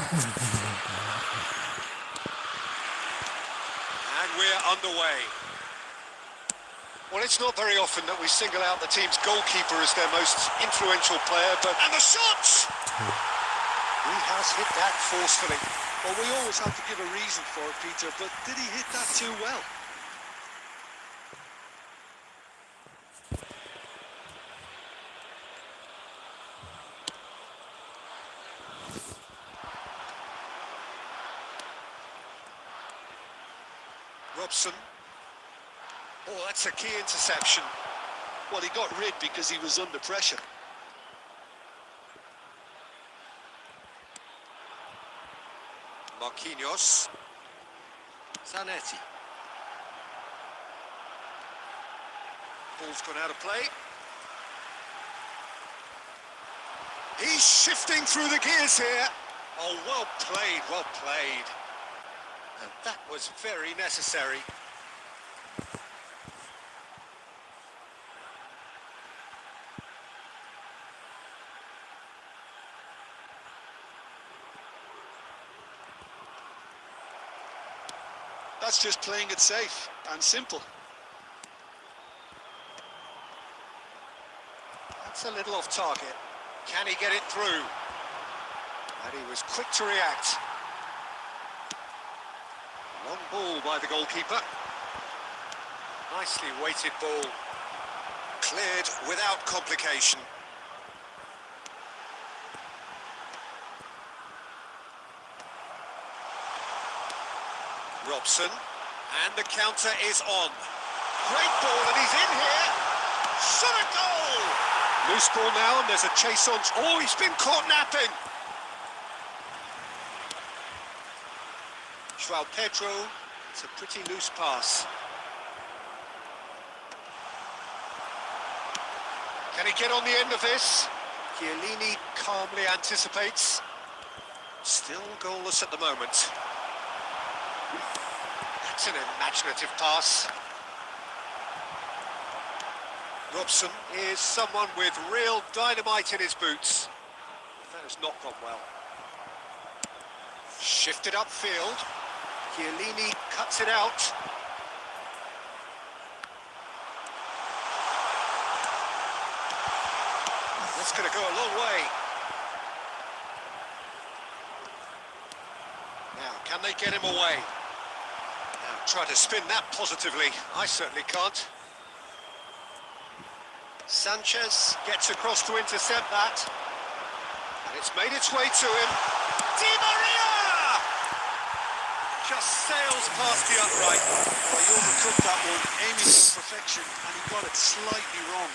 And we're underway. Well, it's not very often that we single out the team's goalkeeper as their most influential player, but... And the shots! He has hit that forcefully. Well, we always have to give a reason for it, Peter, but did he hit that too well? Robson. Oh, that's a key interception. Well, he got rid because he was under pressure. Marquinhos. Zanetti. Ball's gone out of play. He's shifting through the gears here. Oh, well played, well played. And that was very necessary. That's just playing it safe and simple. That's a little off target. Can he get it through? And he was quick to react. Long ball by the goalkeeper. Nicely weighted ball. Cleared without complication. Robson, and the counter is on. Great ball, and he's in here. Shot a goal! Loose ball now, and there's a chase on. Oh, he's been caught napping. João Pedro, it's a pretty loose pass. Can he get on the end of this? Chiellini calmly anticipates. Still goalless at the moment. That's an imaginative pass. Robson is someone with real dynamite in his boots. That has not gone well. Shifted upfield. Chiellini cuts it out. That's going to go a long way. Now, can they get him away? Now, try to spin that positively. I certainly can't. Sanchez gets across to intercept that. And it's made its way to him. Di Maria! Just sails past the upright. Well, he overcooked that one, aiming for perfection, and he got it slightly wrong.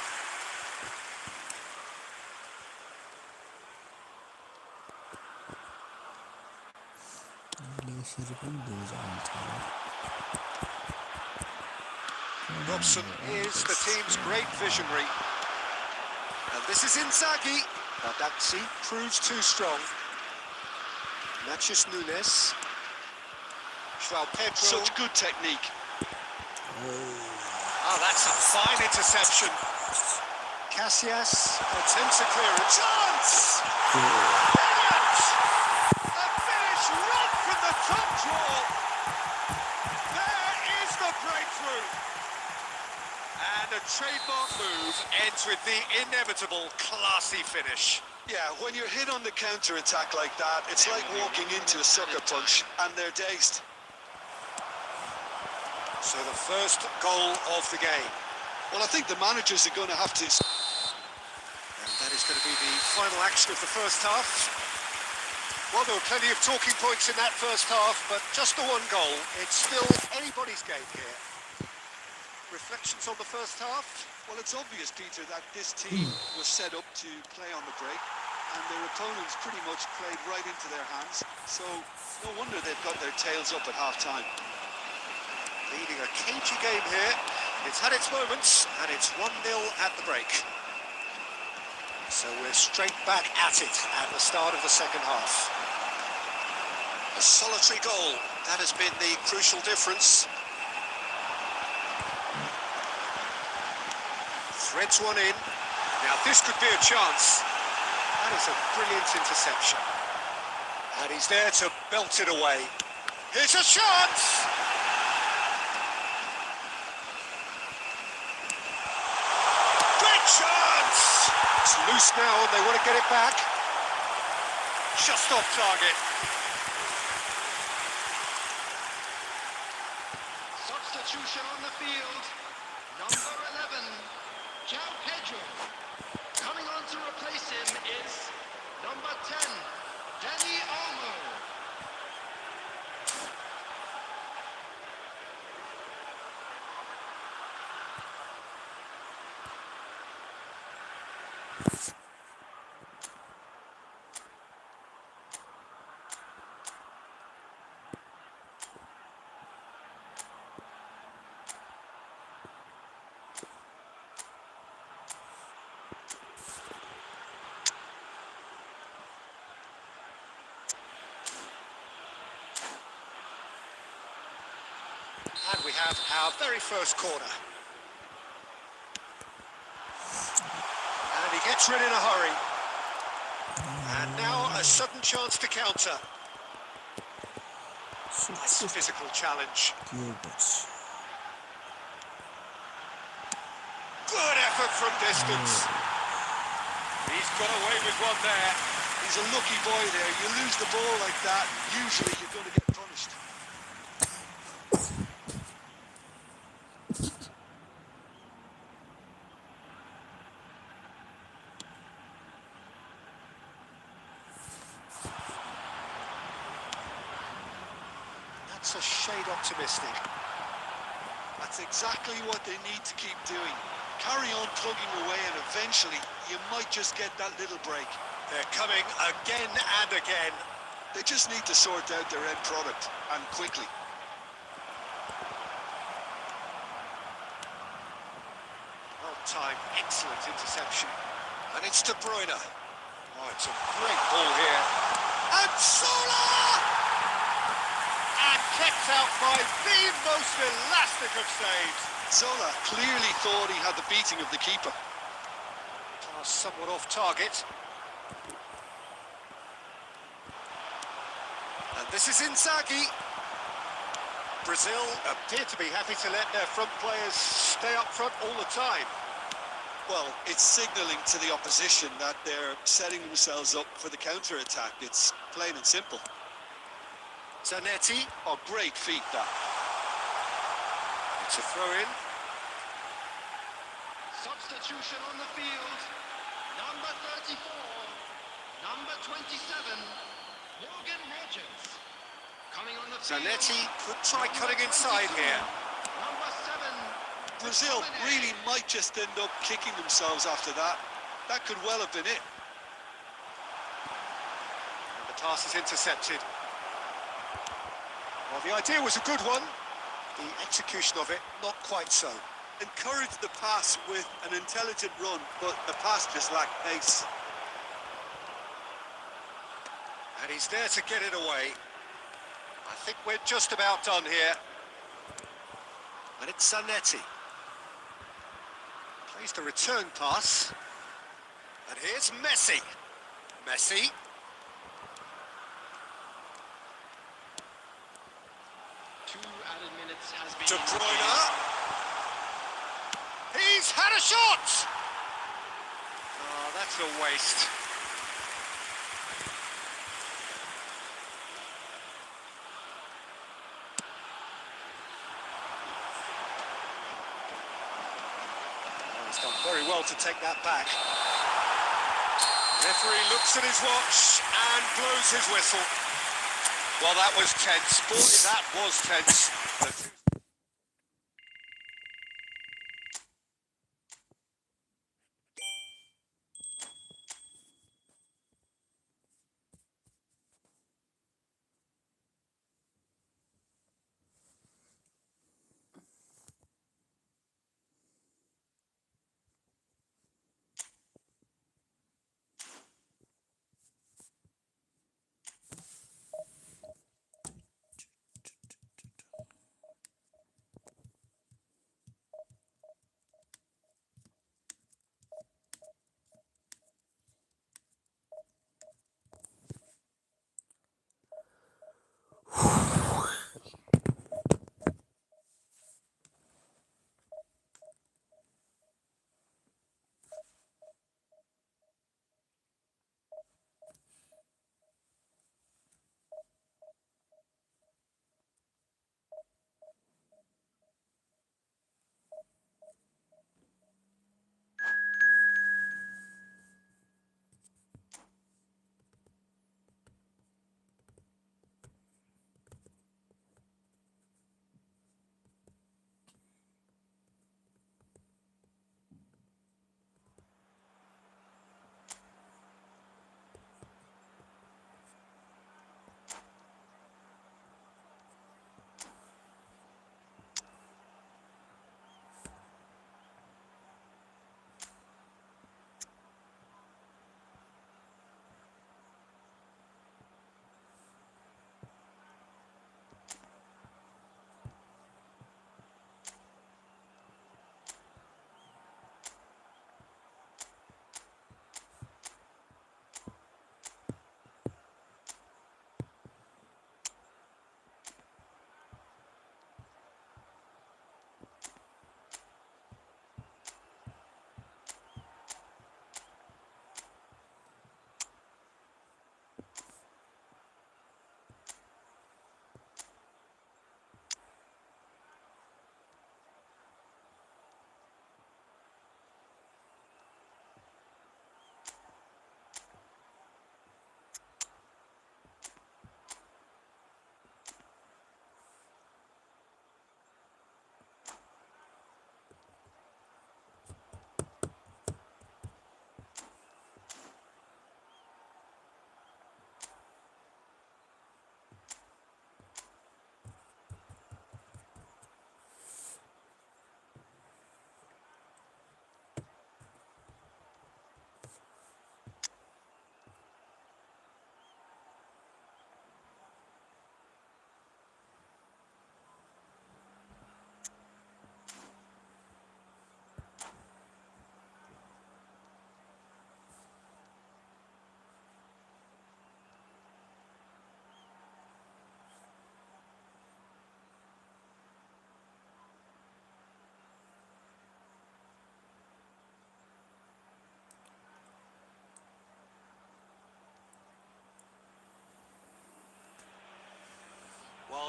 Robson is the team's great visionary. And this is Inzaghi. Badaxi proves too strong. Natchez Nunes. João Pedro. Such good technique. Oh, that's a fine interception. Casillas attempts a clearance. Chance! Brilliant! A finish right from the top draw. There is the breakthrough. And a trademark move ends with the inevitable classy finish. Yeah, when you're hit on the counter-attack like that, it's like walking into a sucker punch, and they're dazed. So the first goal of the game. Well, I think the managers are going to have to... And that is going to be the final action of the first half. Well, there were plenty of talking points in that first half, but just the one goal. It's still anybody's game here. Reflections on the first half? Well, it's obvious, Peter, that this team was set up to play on the break, and their opponents pretty much played right into their hands, so no wonder they've got their tails up at half-time. Leading a cagey game here. It's had its moments, and it's 1-0 at the break. So we're straight back at it at the start of the second half. A solitary goal. That has been the crucial difference. Threads one in. Now this could be a chance. That is a brilliant interception. And he's there to belt it away. Here's a shot! Great chance! It's loose now and they want to get it back. Just off target. Substitution on the field. Number 11, João Pedro. Coming on to replace him is number 10, Danny Olmo. And we have our very first corner. And he gets rid in a hurry. And now a sudden chance to counter. Nice physical challenge. Gilberts. Good effort from distance. He's got away with one there. He's a lucky boy there. You lose the ball like that, usually you're going to get punished. That's a shade optimistic. That's exactly what they need to keep doing. Carry on plugging away and eventually you might just get that little break. They're coming again and again. They just need to sort out their end product, and quickly. Well-timed, excellent interception. And it's De Bruyne. Oh, it's a great ball here. And Zola! And kept out by the most elastic of saves. Zola clearly thought he had the beating of the keeper. Pass somewhat off target. And this is Inzaghi. Brazil appear to be happy to let their front players stay up front all the time. Well, it's signalling to the opposition that they're setting themselves up for the counter-attack. It's plain and simple. Zanetti. Oh, great feat, that. It's a throw-in. Substitution on the field. Number 34, number 27, Morgan Rogers. Coming on the field. Zanetti could try cutting inside here. Number 7. Brazil really might just end up kicking themselves after that. That could well have been it. And the pass is intercepted. Well, the idea was a good one. The execution of it, not quite so. Encouraged the pass with an intelligent run, but the pass just lacked pace. And he's there to get it away. I think we're just about done here. And it's Zanetti. Plays the return pass. And here's Messi. Messi. Two added minutes has been. De Bruyne. He's had a shot! Oh, that's a waste. Oh, he's done very well to take that back. Referee looks at his watch and blows his whistle. Well, that was tense. Boy, that was tense.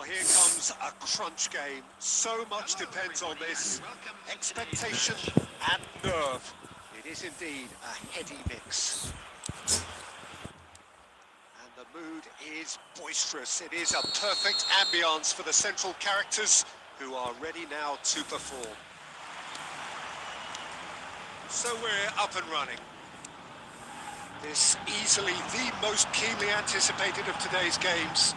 here comes a crunch game. So much depends on this. Expectation and nerve. It is indeed a heady mix. And the mood is boisterous. It is a perfect ambience for the central characters who are ready now to perform. So we're up and running. This easily the most keenly anticipated of today's games.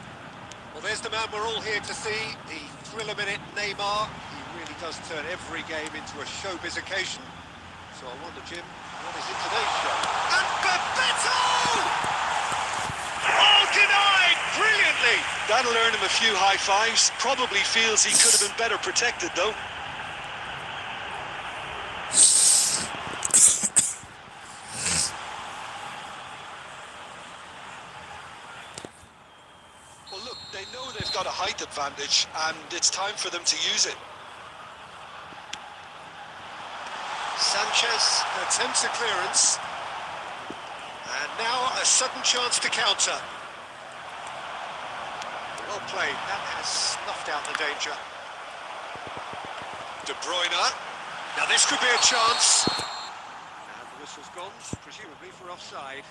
Well, there's the man we're all here to see, the thriller-minute Neymar. He really does turn every game into a showbiz occasion. So I wonder, Jim, what is in today's show? And Bebeto! Oh, denied! Brilliantly! That'll earn him a few high fives. Probably feels he could have been better protected, though. Well, look, they know they've got a height advantage, and it's time for them to use it. Sanchez attempts a clearance. And now a sudden chance to counter. Well played. That has snuffed out the danger. De Bruyne. Now this could be a chance. And the whistle's gone, presumably for offside.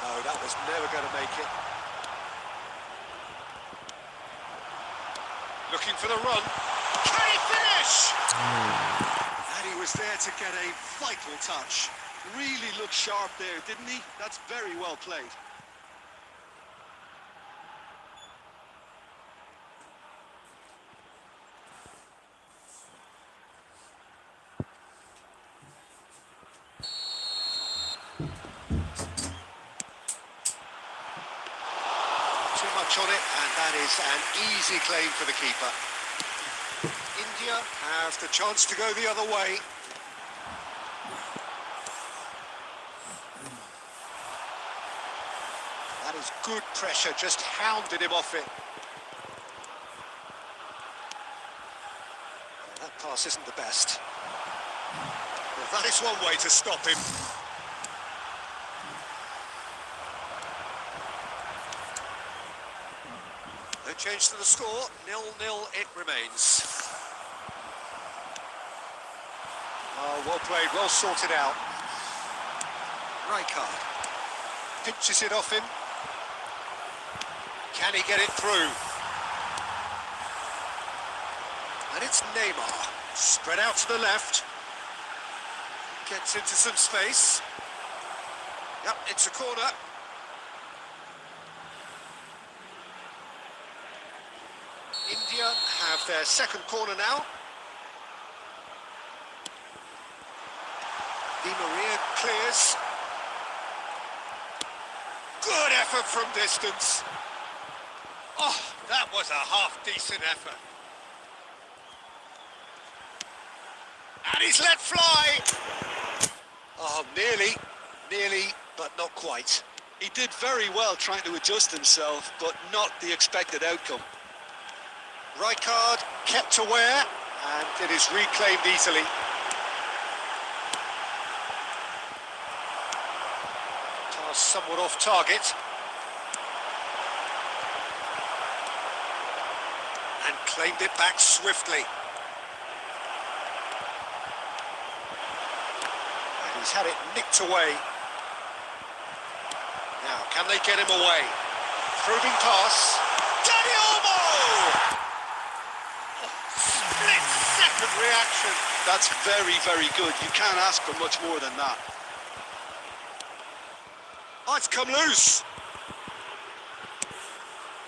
No, that was never going to make it. Looking for the run. Can he finish? And he was there to get a vital touch. Really looked sharp there, didn't he? That's very well played. Too much on it, and that is an easy claim for the keeper. India have the chance to go the other way. That is good pressure, just hounded him off it. That pass isn't the best. Well, that is one way to stop him. No change to the score, 0-0 it remains. Oh, well played, well sorted out. Rijkaard pinches it off him. Can he get it through? And it's Neymar, spread out to the left. Gets into some space. Yep, it's a corner. India have their second corner now. Di Maria clears. Good effort from distance. Oh, that was a half-decent effort. And he's let fly. Oh, nearly, but not quite. He did very well trying to adjust himself, but not the expected outcome. Rijkaard kept aware, and it is reclaimed easily. Pass somewhat off target. And claimed it back swiftly. And he's had it nicked away. Now, can they get him away? Probing pass. Dani Olmo! Split-second reaction. That's very, very good. You can't ask for much more than that. Oh, it's come loose.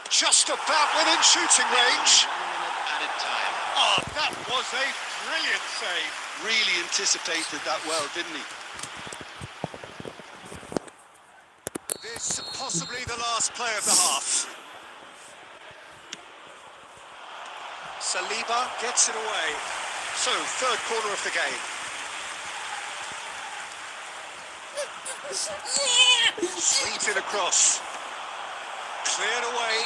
Just about within shooting range. 1 minute added time. Oh, that was a brilliant save. Really anticipated that well, didn't he? This possibly the last play of the half. Saliba gets it away. So, third corner of the game. Swings it across. Cleared away.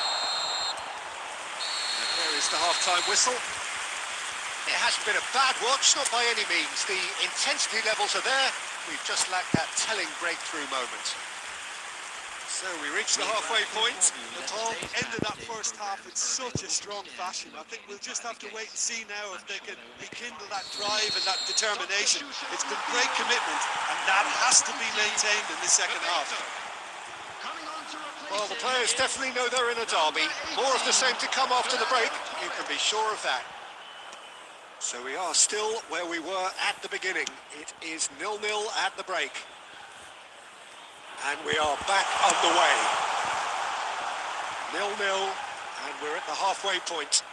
And there is the half-time whistle. It hasn't been a bad watch, not by any means. The intensity levels are there. We've just lacked that telling breakthrough moment. So we reach the halfway point. The Tom ended that first half in such a strong fashion. I think we'll just have to wait and see now if they can rekindle that drive and that determination. It's been great commitment, and that has to be maintained in the second half. Well, the players definitely know they're in a derby. More of the same to come after the break. You can be sure of that. So we are still where we were at the beginning. It is 0-0 at the break. And we are back underway. 0-0, and we're at the halfway point.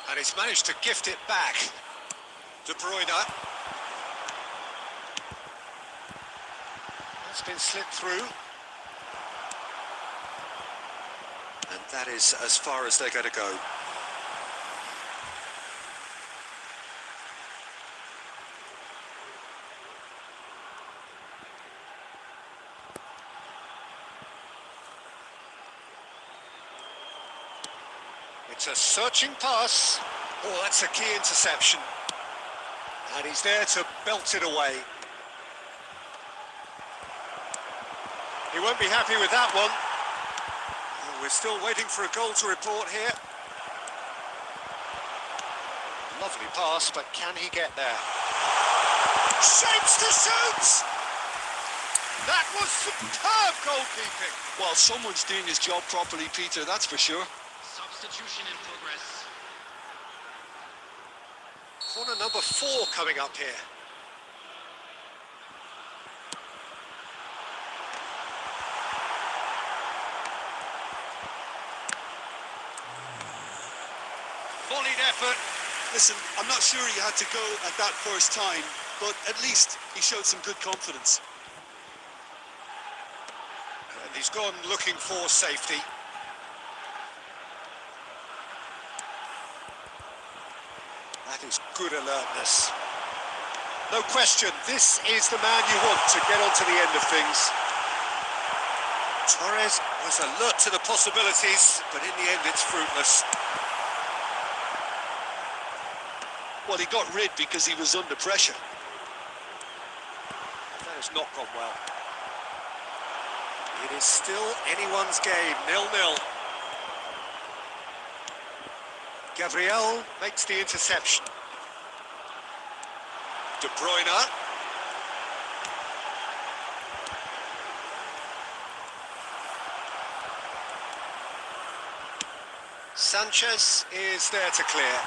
And he's managed to gift it back. De Bruyne. That's been slipped through. And that is as far as they're going to go. It's a searching pass. Oh, that's a key interception. And he's there to belt it away. He won't be happy with that one. We're still waiting for a goal to report here. Lovely pass, but can he get there? Shapes to shoot! That was superb goalkeeping. Well, someone's doing his job properly, Peter, that's for sure. Substitution in progress. Corner number 4 coming up here. Volleyed effort. Listen, I'm not sure he had to go at that first time, but at least he showed some good confidence. And he's gone looking for safety. That is good alertness. No question, this is the man you want to get onto the end of things. Torres was alert to the possibilities, but in the end it's fruitless. Well, he got rid because he was under pressure. That has not gone well. It is still anyone's game, 0-0. Gabriel makes the interception. De Bruyne. Sanchez is there to clear.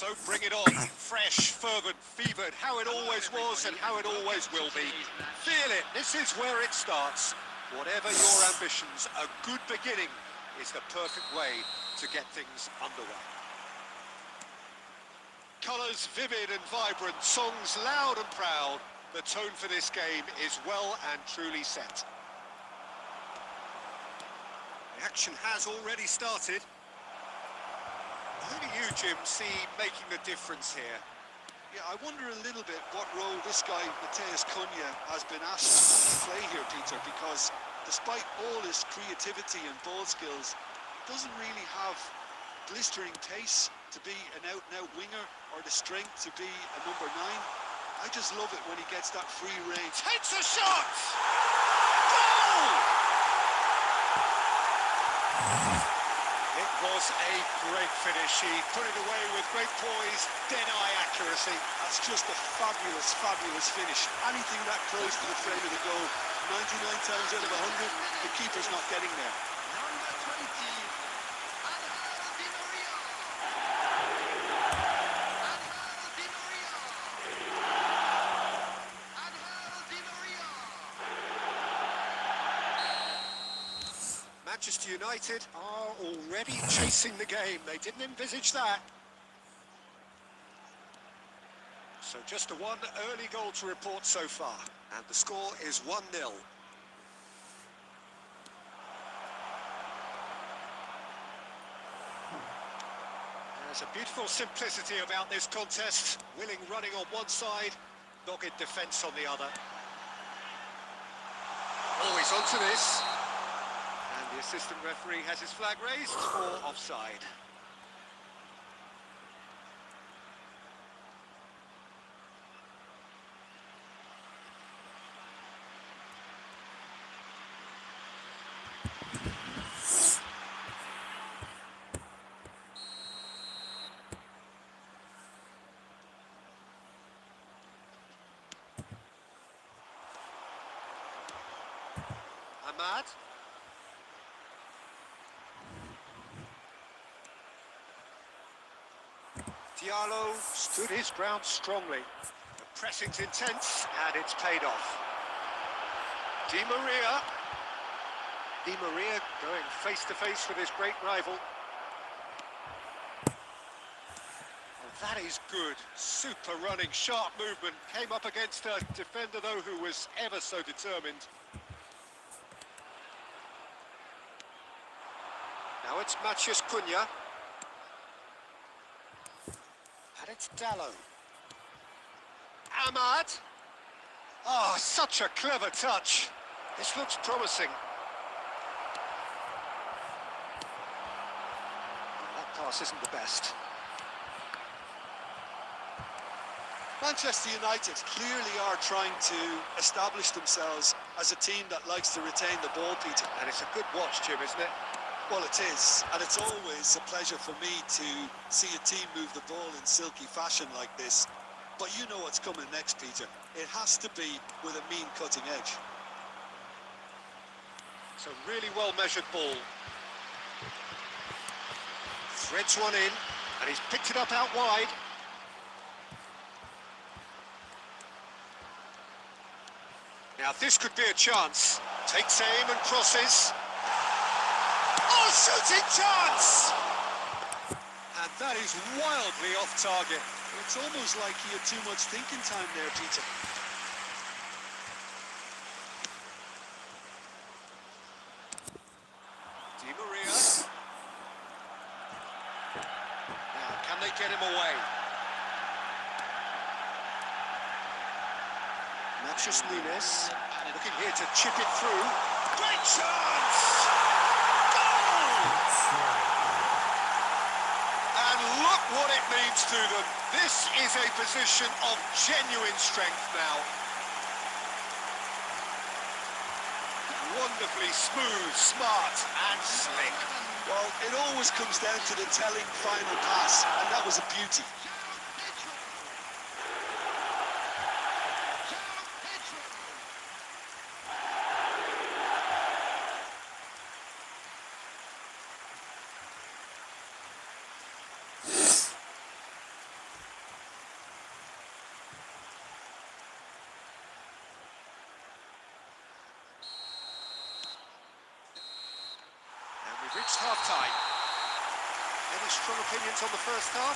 So bring it on, fresh, fervent, fevered, how it always was and how it always will be. Feel it, this is where it starts. Whatever your ambitions, a good beginning is the perfect way to get things underway. Colours vivid and vibrant, songs loud and proud. The tone for this game is well and truly set. The action has already started. Who do you, Jim, see making the difference here? Yeah, I wonder a little bit what role this guy, Matheus Cunha, has been asked to play here, Peter, because despite all his creativity and ball skills, he doesn't really have blistering pace to be an out-and-out winger or the strength to be a number 9. I just love it when he gets that free rein. Takes a shot! Goal! It was a great finish. He put it away with great poise, dead-eye accuracy. That's just a fabulous, fabulous finish. Anything that close to the frame of the goal, 99 times out of 100, the keeper's not getting there. Number 20, Angel Di Maria. Angel Di Maria. Angel Di Maria. Manchester United are already chasing the game. They didn't envisage that. So just a one early goal to report so far. And the score is 1-0. There's a beautiful simplicity about this contest. Willing running on one side, dogged defence on the other. Always onto this. And the assistant referee has his flag raised for offside. Ahmad. Diallo stood his ground strongly. The pressing's intense, and it's paid off. Di Maria. Di Maria going face-to-face with his great rival. Oh, that is good. Super running, sharp movement. Came up against a defender, though, who was ever so determined. Now it's Matheus Cunha. And it's Dallo. Ahmad. Oh, such a clever touch. This looks promising. That pass isn't the best. Manchester United clearly are trying to establish themselves as a team that likes to retain the ball, Peter. And it's a good watch, Jim, isn't it? Well, it is, and it's always a pleasure for me to see a team move the ball in silky fashion like this. But you know what's coming next, Peter. It has to be with a mean cutting edge. It's a really well-measured ball. Threads one in, and he's picked it up out wide. Now this could be a chance. Takes aim and crosses. Oh, shooting chance! And that is wildly off target. It's almost like he had too much thinking time there, Peter. Di Maria. Now, can they get him away? Matheus Nunes looking here to chip it through. Great chance! Look what it means to them. This is a position of genuine strength now. Wonderfully smooth, smart and slick. Well, it always comes down to the telling final pass, and that was a beauty. We've reached half-time. Any strong opinions on the first half?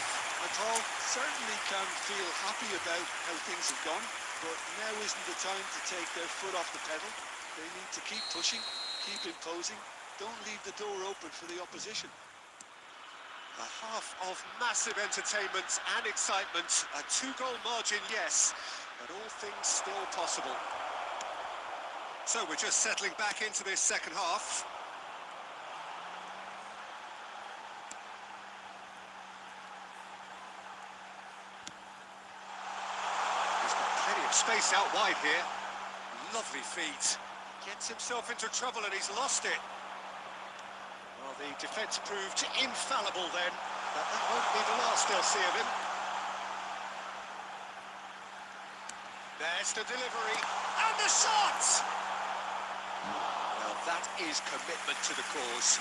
Paul certainly can feel happy about how things have gone, but now isn't the time to take their foot off the pedal. They need to keep pushing, keep imposing, don't leave the door open for the opposition. A half of massive entertainment and excitement. A 2-goal margin, yes, but all things still possible. So we're just settling back into this second half. He's got plenty of space out wide here. Lovely feet. Gets himself into trouble and he's lost it. Well, the defence proved infallible then, but that won't be the last they'll see of him. There's the delivery, and the shot! Well, that is commitment to the cause.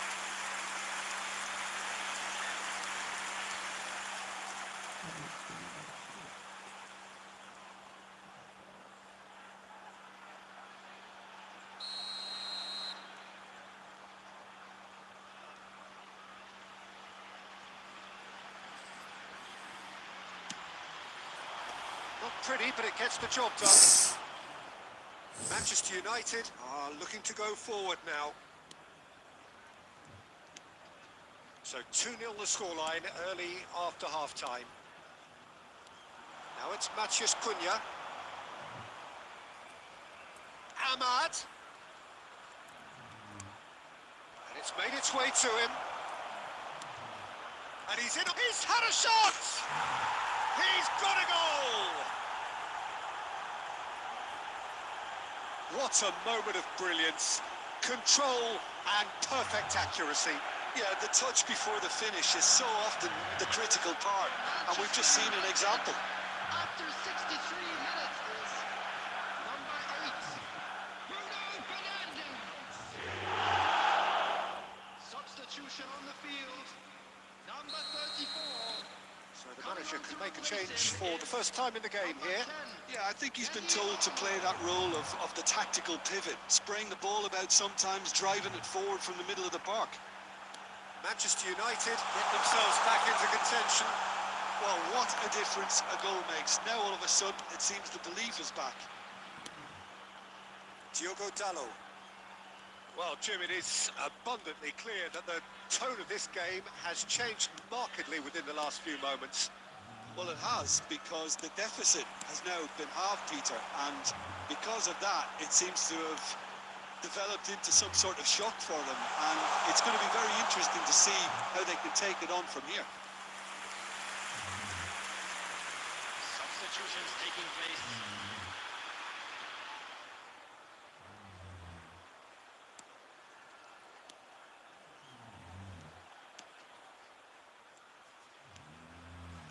Not pretty, but it gets the job done. Manchester United are looking to go forward now. So 2-0 the scoreline early after half-time. Now it's Matheus Cunha. Ahmad. And it's made its way to him. And he's in. He's had a shot! He's got a goal! What a moment of brilliance. Control and perfect accuracy. Yeah, the touch before the finish is so often the critical part, and we've just seen an example. After 63 minutes is number 8, Bruno Fernandes. Substitution on the field, number 34. So the manager can make a change for the first time in the game here. Yeah, I think he's been told to play that role of the tactical pivot, spraying the ball about sometimes, driving it forward from the middle of the park. Manchester United get themselves back into contention. Well, what a difference a goal makes. Now all of a sudden it seems the belief is back. Diogo Dalot. Well, Jim, it is abundantly clear that the tone of this game has changed markedly within the last few moments. Well, it has, because the deficit has now been halved, Peter, and because of that, it seems to have developed into some sort of shock for them, and it's going to be very interesting to see how they can take it on from here. Substitutions taking place.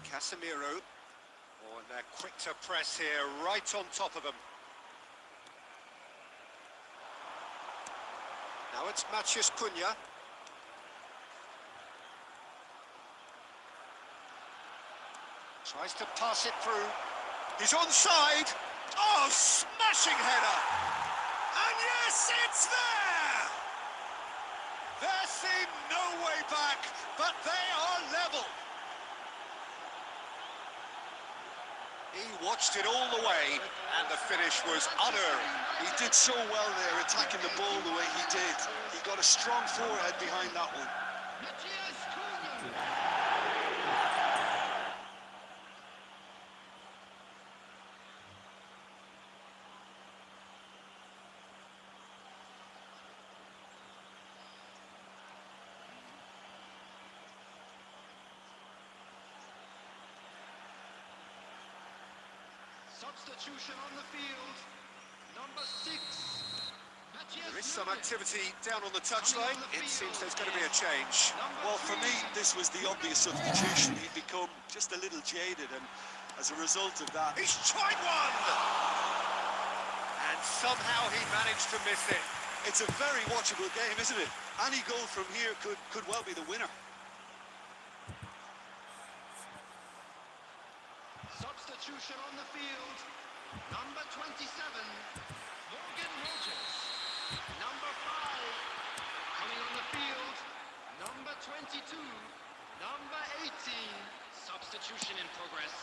Casemiro. Oh, and they're quick to press here, right on top of them. Now it's Matheus Cunha. Tries to pass it through. He's onside. Oh, smashing header. And yes, it's there! There seemed no way back, but they are level. He watched it all the way, and the finish was unearned. He did so well there, attacking the ball the way he did. He got a strong forehead behind that one. Matheus Cunha. Substitution on the field, number 6. There is some activity down on the touchline. It seems there's going to be a change. Well, for me, this was the obvious substitution. He'd become just a little jaded, and as a result of that... He's tried one! And somehow he managed to miss it. It's a very watchable game, isn't it? Any goal from here could well be the winner. Substitution on the field, number 27, Morgan Rogers. Number 5, coming on the field, 22, number 18, substitution in progress.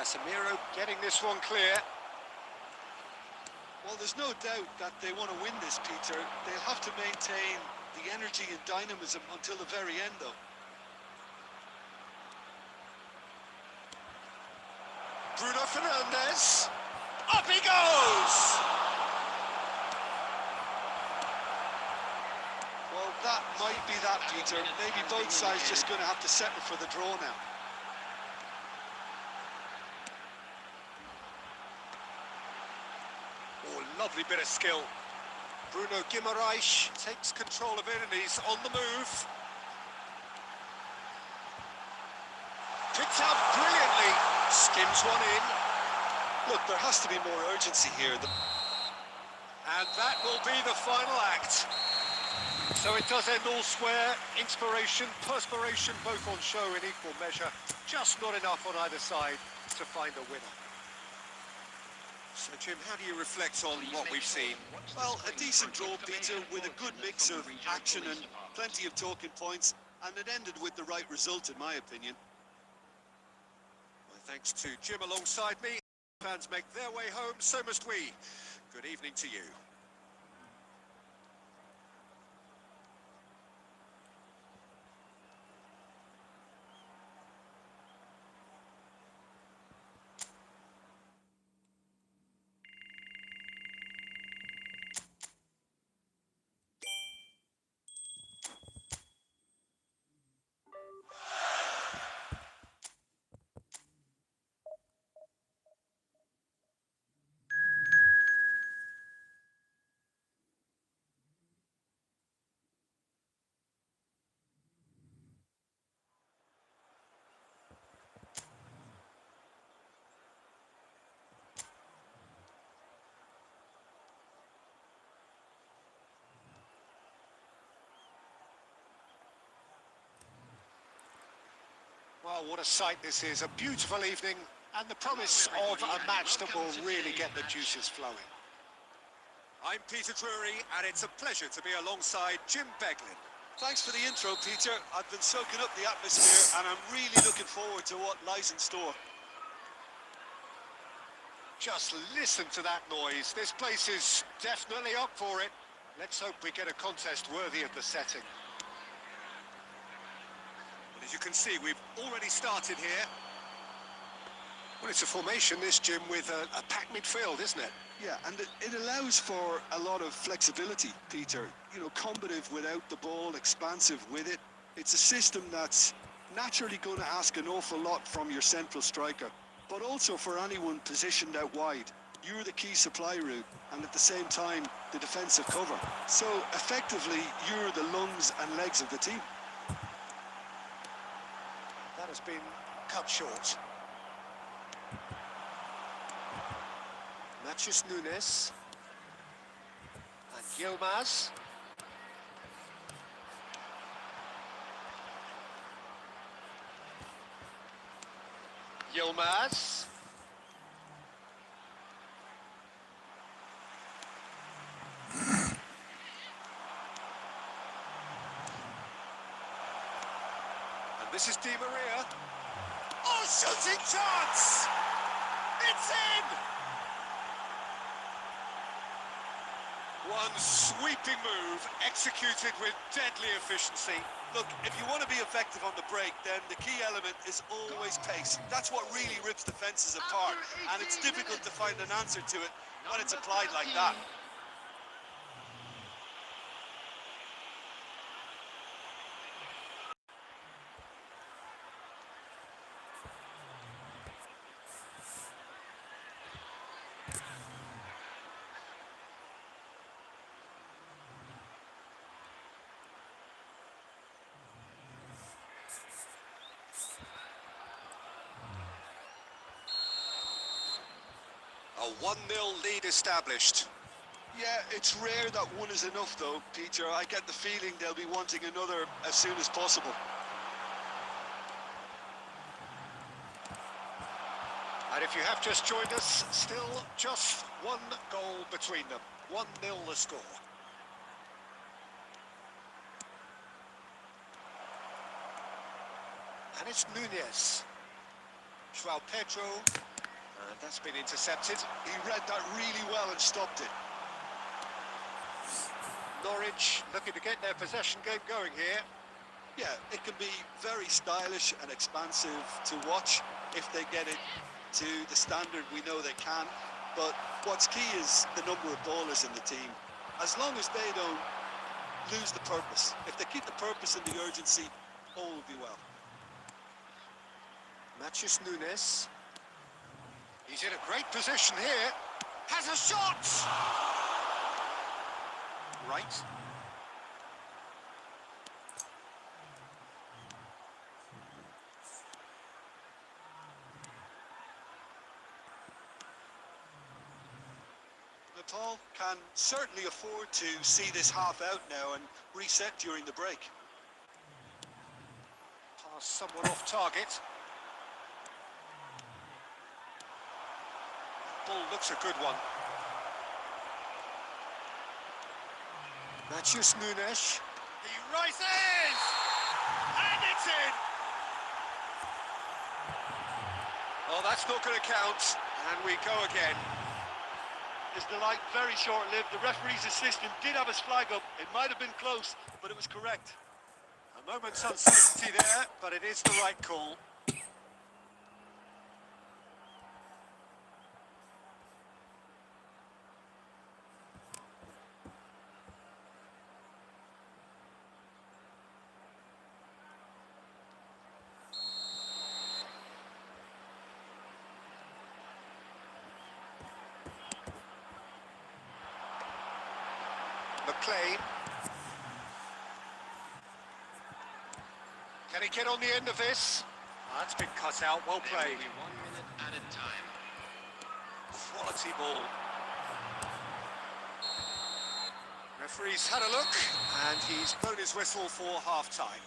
Casemiro getting this one clear. Well, there's no doubt that they want to win this, Peter. They'll have to maintain the energy and dynamism until the very end, though. Bruno Fernandes. Up he goes! Well, that might be that, Peter. Maybe both sides just going to have to settle for the draw now. Oh, lovely bit of skill. Bruno Guimaraes takes control of it and he's on the move. Picked up brilliantly. Skims one in. Look, there has to be more urgency here. And that will be the final act. So it does end all square. Inspiration, perspiration, both on show in equal measure. Just not enough on either side to find a winner. So, Jim, how do you reflect on what we've seen? Well, a decent draw, Peter, with a good mix of action and plenty of talking points, and it ended with the right result, in my opinion. Well, thanks to Jim alongside me. Fans make their way home, so must we. Good evening to you. Well, what a sight this is. A beautiful evening and the promise of a match that will really get the juices flowing. I'm Peter Drury and it's a pleasure to be alongside Jim Beglin. Thanks for the intro, Peter. I've been soaking up the atmosphere and I'm really looking forward to what lies in store. Just listen to that noise. This place is definitely up for it. Let's hope we get a contest worthy of the setting. As you can see, we've already started here. Well, it's a formation, this, Jim, with a packed midfield, isn't it? Yeah, and it allows for a lot of flexibility, Peter. You know, combative without the ball, expansive with it. It's a system that's naturally going to ask an awful lot from your central striker, but also for anyone positioned out wide. You're the key supply route, and at the same time, the defensive cover. So, effectively, you're the lungs and legs of the team. That has been cut short. Matthews Nunes. And Yilmaz. Yilmaz. This is Di Maria. Oh, shooting chance! It's in! One sweeping move, executed with deadly efficiency. Look, if you want to be effective on the break, then the key element is always pace. That's what really rips defences apart, and it's difficult to find an answer to it when it's applied like that. A 1-0 lead established. Yeah, it's rare that one is enough though, Peter. I get the feeling they'll be wanting another as soon as possible. And if you have just joined us, still just one goal between them. 1-0 the score. And it's Nunez. João Pedro. And that's been intercepted. He read that really well and stopped it. Norwich looking to get their possession game going here. Yeah, it can be very stylish and expansive to watch if they get it to the standard we know they can. But what's key is the number of ballers in the team. As long as they don't lose the purpose. If they keep the purpose and the urgency, all will be well. Matheus Nunes. He's in a great position here. Has a shot! Right. Nepal can certainly afford to see this half out now and reset during the break. Pass somewhat off target. Ball looks a good one. Matheus Nunes. He rises! And it's in! Oh, that's not going to count. And we go again. His delight very short-lived. The referee's assistant did have his flag up. It might have been close, but it was correct. A moment's uncertainty there, but it is the right call. McLean. Can he get on the end of this? That's been cut out, well played. 1 minute added time. Quality ball. Referee's had a look, and he's blown his whistle for half-time.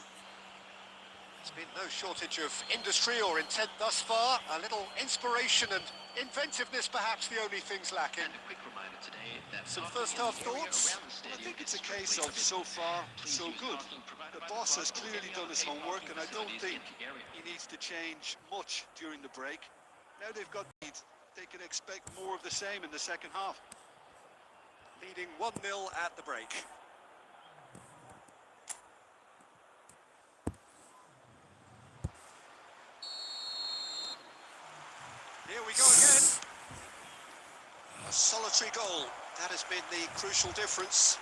There's been no shortage of industry or intent thus far. A little inspiration and inventiveness, perhaps the only things lacking. And a quick reminder today that Some parking first in half the area thoughts? around the stadium I think it's a is case strictly of so forbidden. far, Please so use good. parking provided The by boss the has park or clearly any done other his paid homework, parking and I don't facilities think in the area. he needs to change much during the break. Now they've got the lead. They can expect more of the same in the second half. Leading 1-0 at the break. Here we go again. A solitary goal. That has been the crucial difference.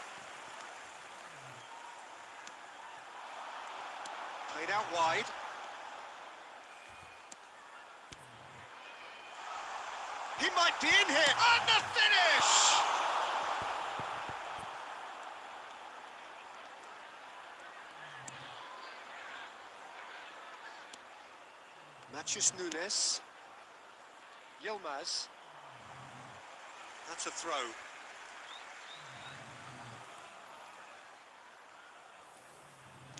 Played out wide. He might be in here. And the finish! Matheus Nunes. Yilmaz. That's a throw.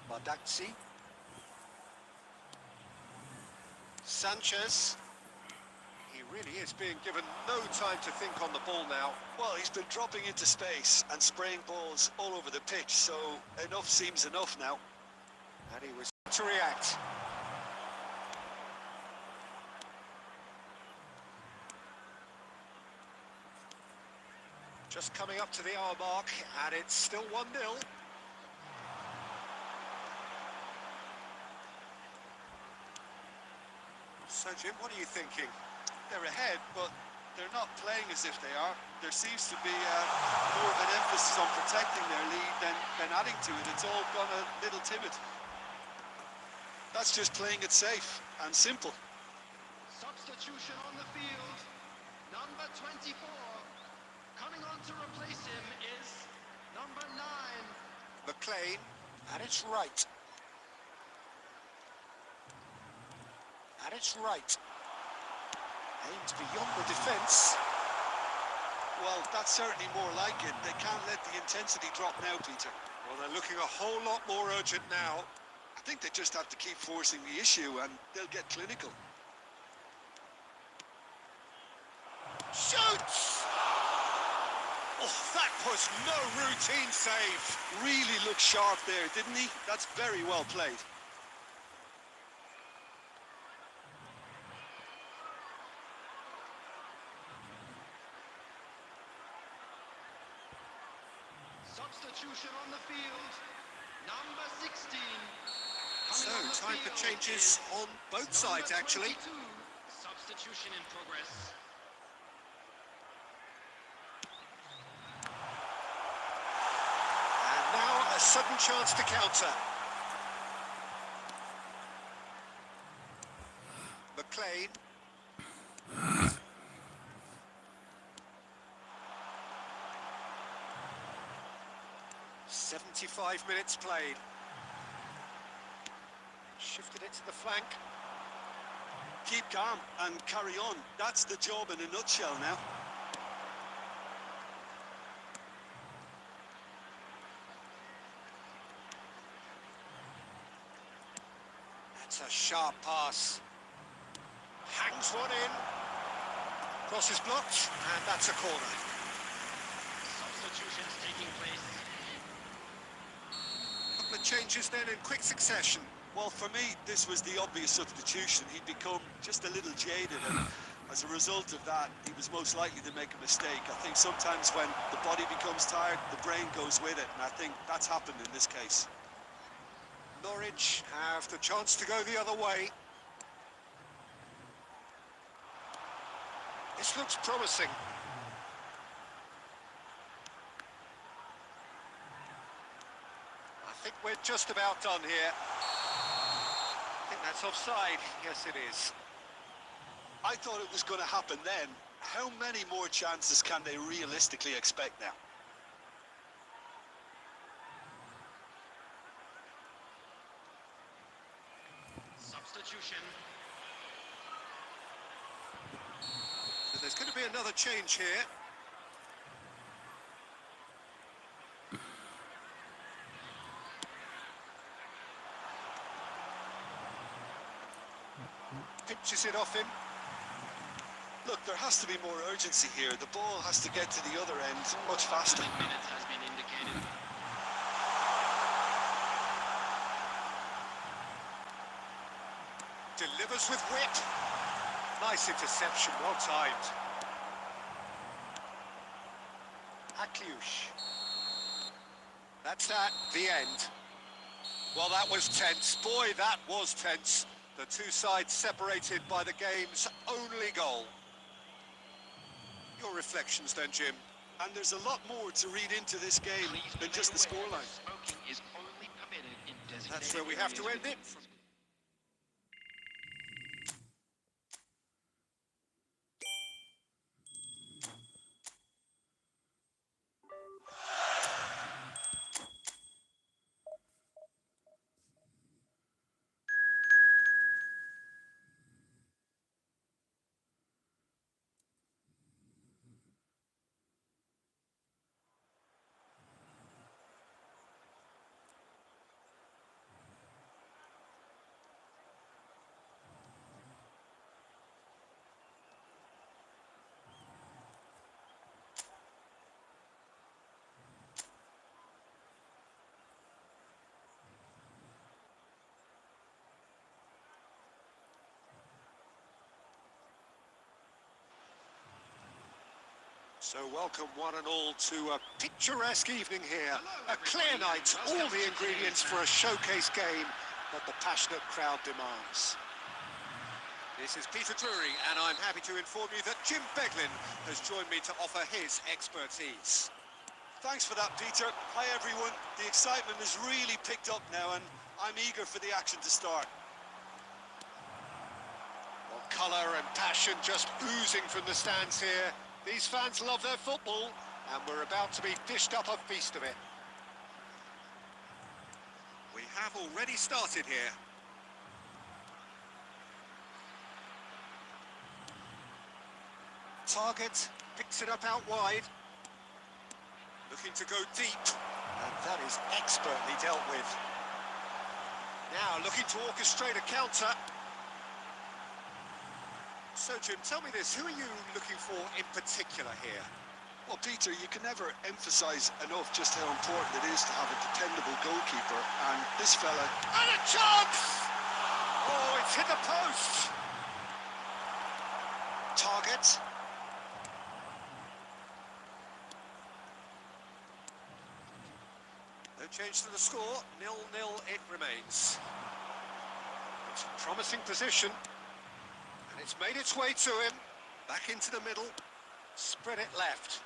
Bardakci. Sanchez. He really is being given no time to think on the ball now. Well, he's been dropping into space and spraying balls all over the pitch, so enough seems enough now. And he was to react. Just coming up to the hour mark, and it's still 1-0. So, Jim, what are you thinking? They're ahead, but they're not playing as if they are. There seems to be more of an emphasis on protecting their lead than adding to it. It's all gone a little timid. That's just playing it safe and simple. Substitution on the field. Number 24. Coming on to replace him is number 9. McLean, and it's right. And it's right. Aims beyond the defence. Well, that's certainly more like it. They can't let the intensity drop now, Peter. Well, they're looking a whole lot more urgent now. I think they just have to keep forcing the issue and they'll get clinical. Shoots! Oh, that was no routine save. Really looked sharp there, didn't he? That's very well played. Substitution on the field. Number 16. So, Coming on the time for field changes is on both number sides, actually. 22. Substitution in progress. And now a sudden chance to counter. McLean. 75 minutes played. Shifted it to the flank. Keep calm and carry on. That's the job in a nutshell now. That's a sharp pass. Hangs one in. Cross is blocked, and that's a corner. Substitutions taking place. Couple of changes then in quick succession. Well, for me, this was the obvious substitution. He'd become just a little jaded, and as a result of that, he was most likely to make a mistake. I think sometimes when the body becomes tired, the brain goes with it, and I think that's happened in this case. Norwich have the chance to go the other way. This looks promising. I think we're just about done here. I think that's offside. Yes, it is. I thought it was going to happen then. How many more chances can they realistically expect now? Substitution. So there's going to be another change here. Pinches it off him. Look, there has to be more urgency here. The ball has to get to the other end much faster. Minutes has been indicated. Delivers with wit. Nice interception, well timed. Akliush. That's that, the end. Well, that was tense. Boy, that was tense. The two sides separated by the game's only goal. Your reflections then, Jim? And there's a lot more to read into this game than just the scoreline. Smoking is only permitted in designated That's where we have to end it. So welcome one and all to a picturesque evening here. A clear night, all the ingredients for a showcase game that the passionate crowd demands. This is Peter Drury, and I'm happy to inform you that Jim Beglin has joined me to offer his expertise. Thanks for that, Peter. Hi, everyone. The excitement has really picked up now, and I'm eager for the action to start. Well, colour and passion just oozing from the stands here. These fans love their football, and we're about to be dished up a feast of it. We have already started here. Target picks it up out wide. Looking to go deep, and that is expertly dealt with. Now looking to orchestrate a counter. So, Jim, tell me this, who are you looking for in particular here? Well, Peter, you can never emphasise enough just how important it is to have a dependable goalkeeper, and this fella... And a chance! Oh, it's hit the post! Target. Change to the score, 0-0 it remains. It's a promising position, and it's made its way to him. Back into the middle, spread it left.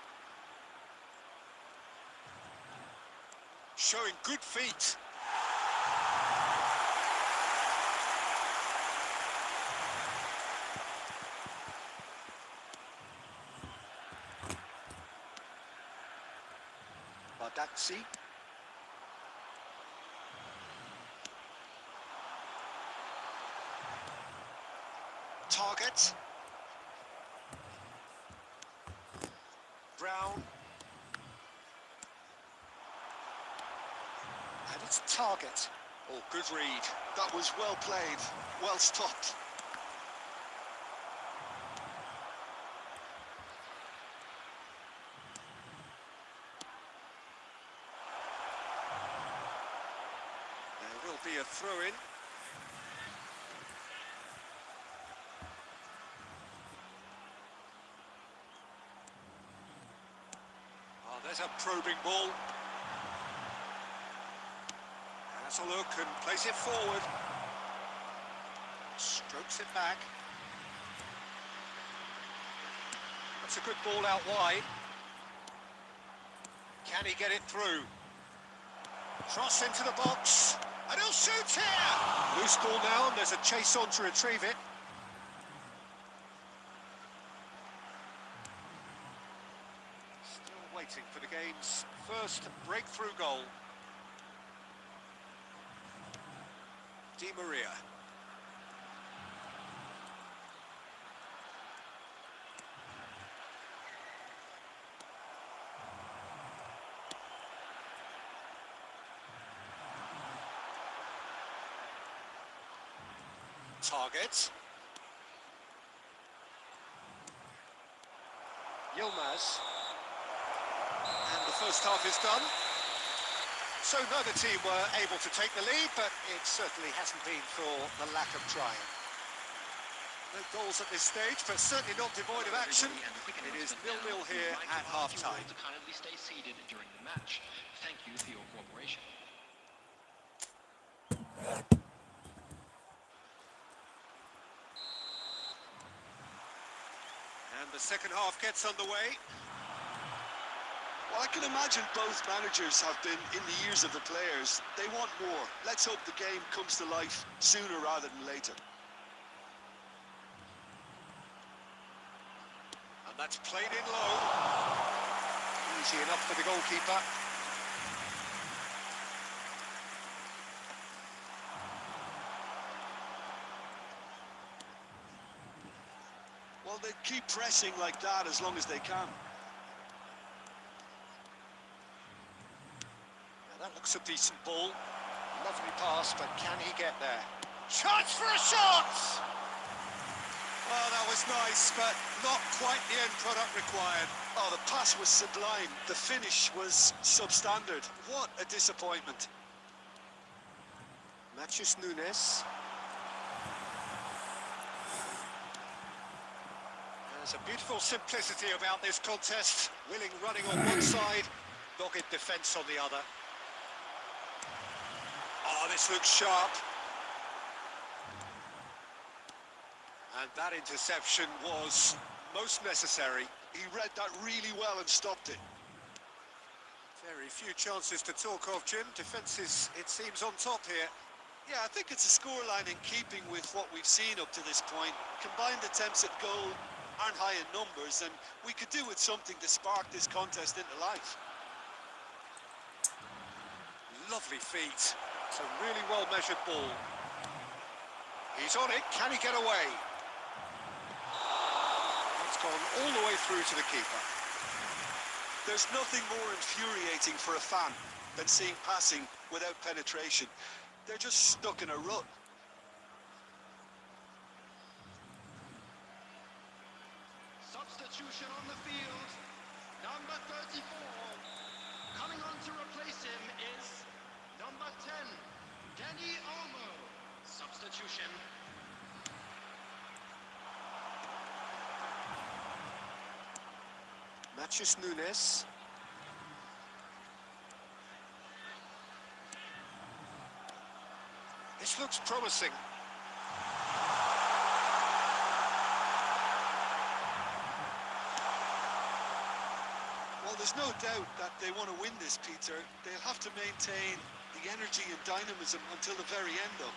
Showing good feet. Badaxi. Target. Brown. And it's Target. Oh, good read. That was well played, well stopped. There will be a throw-in. Oh, there's a probing ball. Has a look and plays it forward. Strokes it back. That's a good ball out wide. Can he get it through? Cross into the box. And he'll shoot here! Loose ball now, and there's a chase on to retrieve it. Still waiting for the game's first breakthrough goal. Di Maria. Target. Yilmaz. And the first half is done. So neither team were able to take the lead, but it certainly hasn't been for the lack of trying. No goals at this stage, but certainly not devoid of action. It is 0-0 here at half-time. To kindly stay seated during the match. Thank you for your cooperation. And the second half gets underway. Well, I can imagine both managers have been in the ears of the players. They want more. Let's hope the game comes to life sooner rather than later. And that's played in low. Easy enough for the goalkeeper. Well, they keep pressing like that as long as they can. That looks a decent ball. Lovely pass, but can he get there? Chance for a shot! Well, that was nice, but not quite the end product required. Oh, the pass was sublime. The finish was substandard. What a disappointment. Matthews Nunes. There's a beautiful simplicity about this contest. Willing running on one side, dogged defence on the other. Oh, this looks sharp. And that interception was most necessary. He read that really well and stopped it. Very few chances to talk of, Jim. Defence is, it seems, on top here. Yeah, I think it's a scoreline in keeping with what we've seen up to this point. Combined attempts at goal aren't high in numbers, and we could do with something to spark this contest into life. Lovely feet. It's a really well-measured ball. He's on it. Can he get away? It's gone all the way through to the keeper. There's nothing more infuriating for a fan than seeing passing without penetration. They're just stuck in a rut. Substitution on the field. Number 34. Coming on to replace him is number 10, Danny Olmo. Substitution. Matthews Nunes. This looks promising. Well, there's no doubt that they want to win this, Peter. They'll have to maintain the energy and dynamism until the very end, though.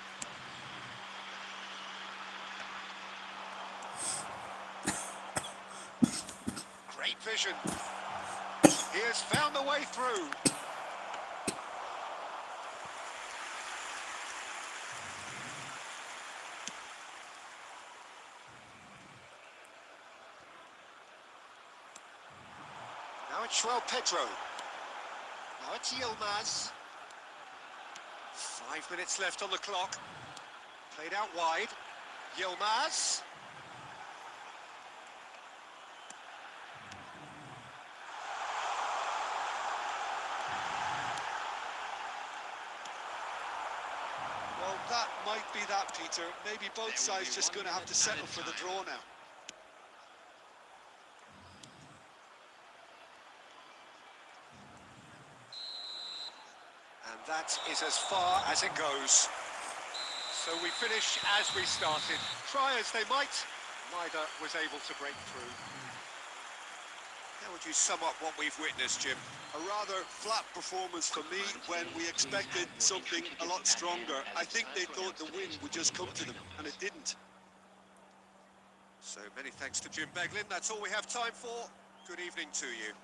Great vision. He has found the way through. Now it's Pedro. Now it's Yilmaz. 5 minutes left on the clock. Played out wide. Yilmaz. Well, that might be that, Peter. Maybe both sides just going to have to settle for the draw now. And that is as far as it goes. So we finish as we started. Try as they might, neither was able to break through. How would you sum up what we've witnessed, Jim? A rather flat performance for me when we expected something a lot stronger. I think they thought the win would just come to them, and it didn't. So many thanks to Jim Beglin. That's all we have time for. Good evening to you.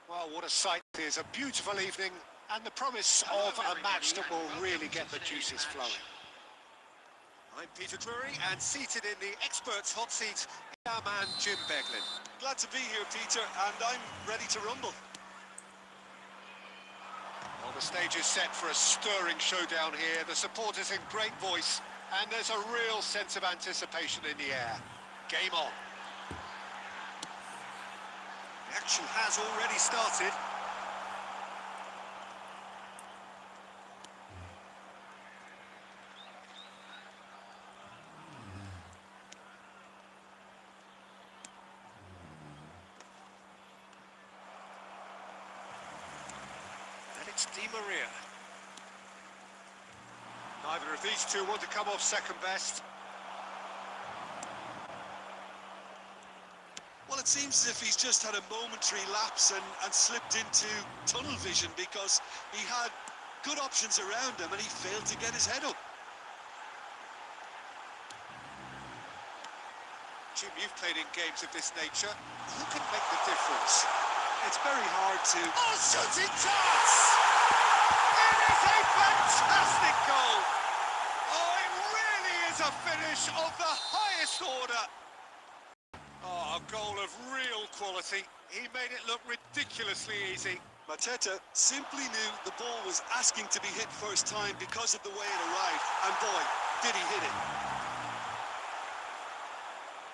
Well, what a sight. It's a beautiful evening and the promise of a match that will really get the juices flowing. I'm Peter Drury, and seated in the experts' hot seat, our man Jim Beglin. Glad to be here, Peter, and I'm ready to rumble. Well, the stage is set for a stirring showdown here. The supporters in great voice, and there's a real sense of anticipation in the air. Game on. The action has already started. And it's Di Maria. Neither of these two want to come off second best. Well, it seems as if he's just had a momentary lapse and slipped into tunnel vision, because he had good options around him and he failed to get his head up. Jim, you've played in games of this nature. Who can make the difference? It's very hard to... Oh, shooting chance! It is a fantastic goal! Oh, it really is a finish of the highest order! Oh, a goal of real quality. He made it look ridiculously easy. Mateta simply knew the ball was asking to be hit first time because of the way it arrived, and boy, did he hit it.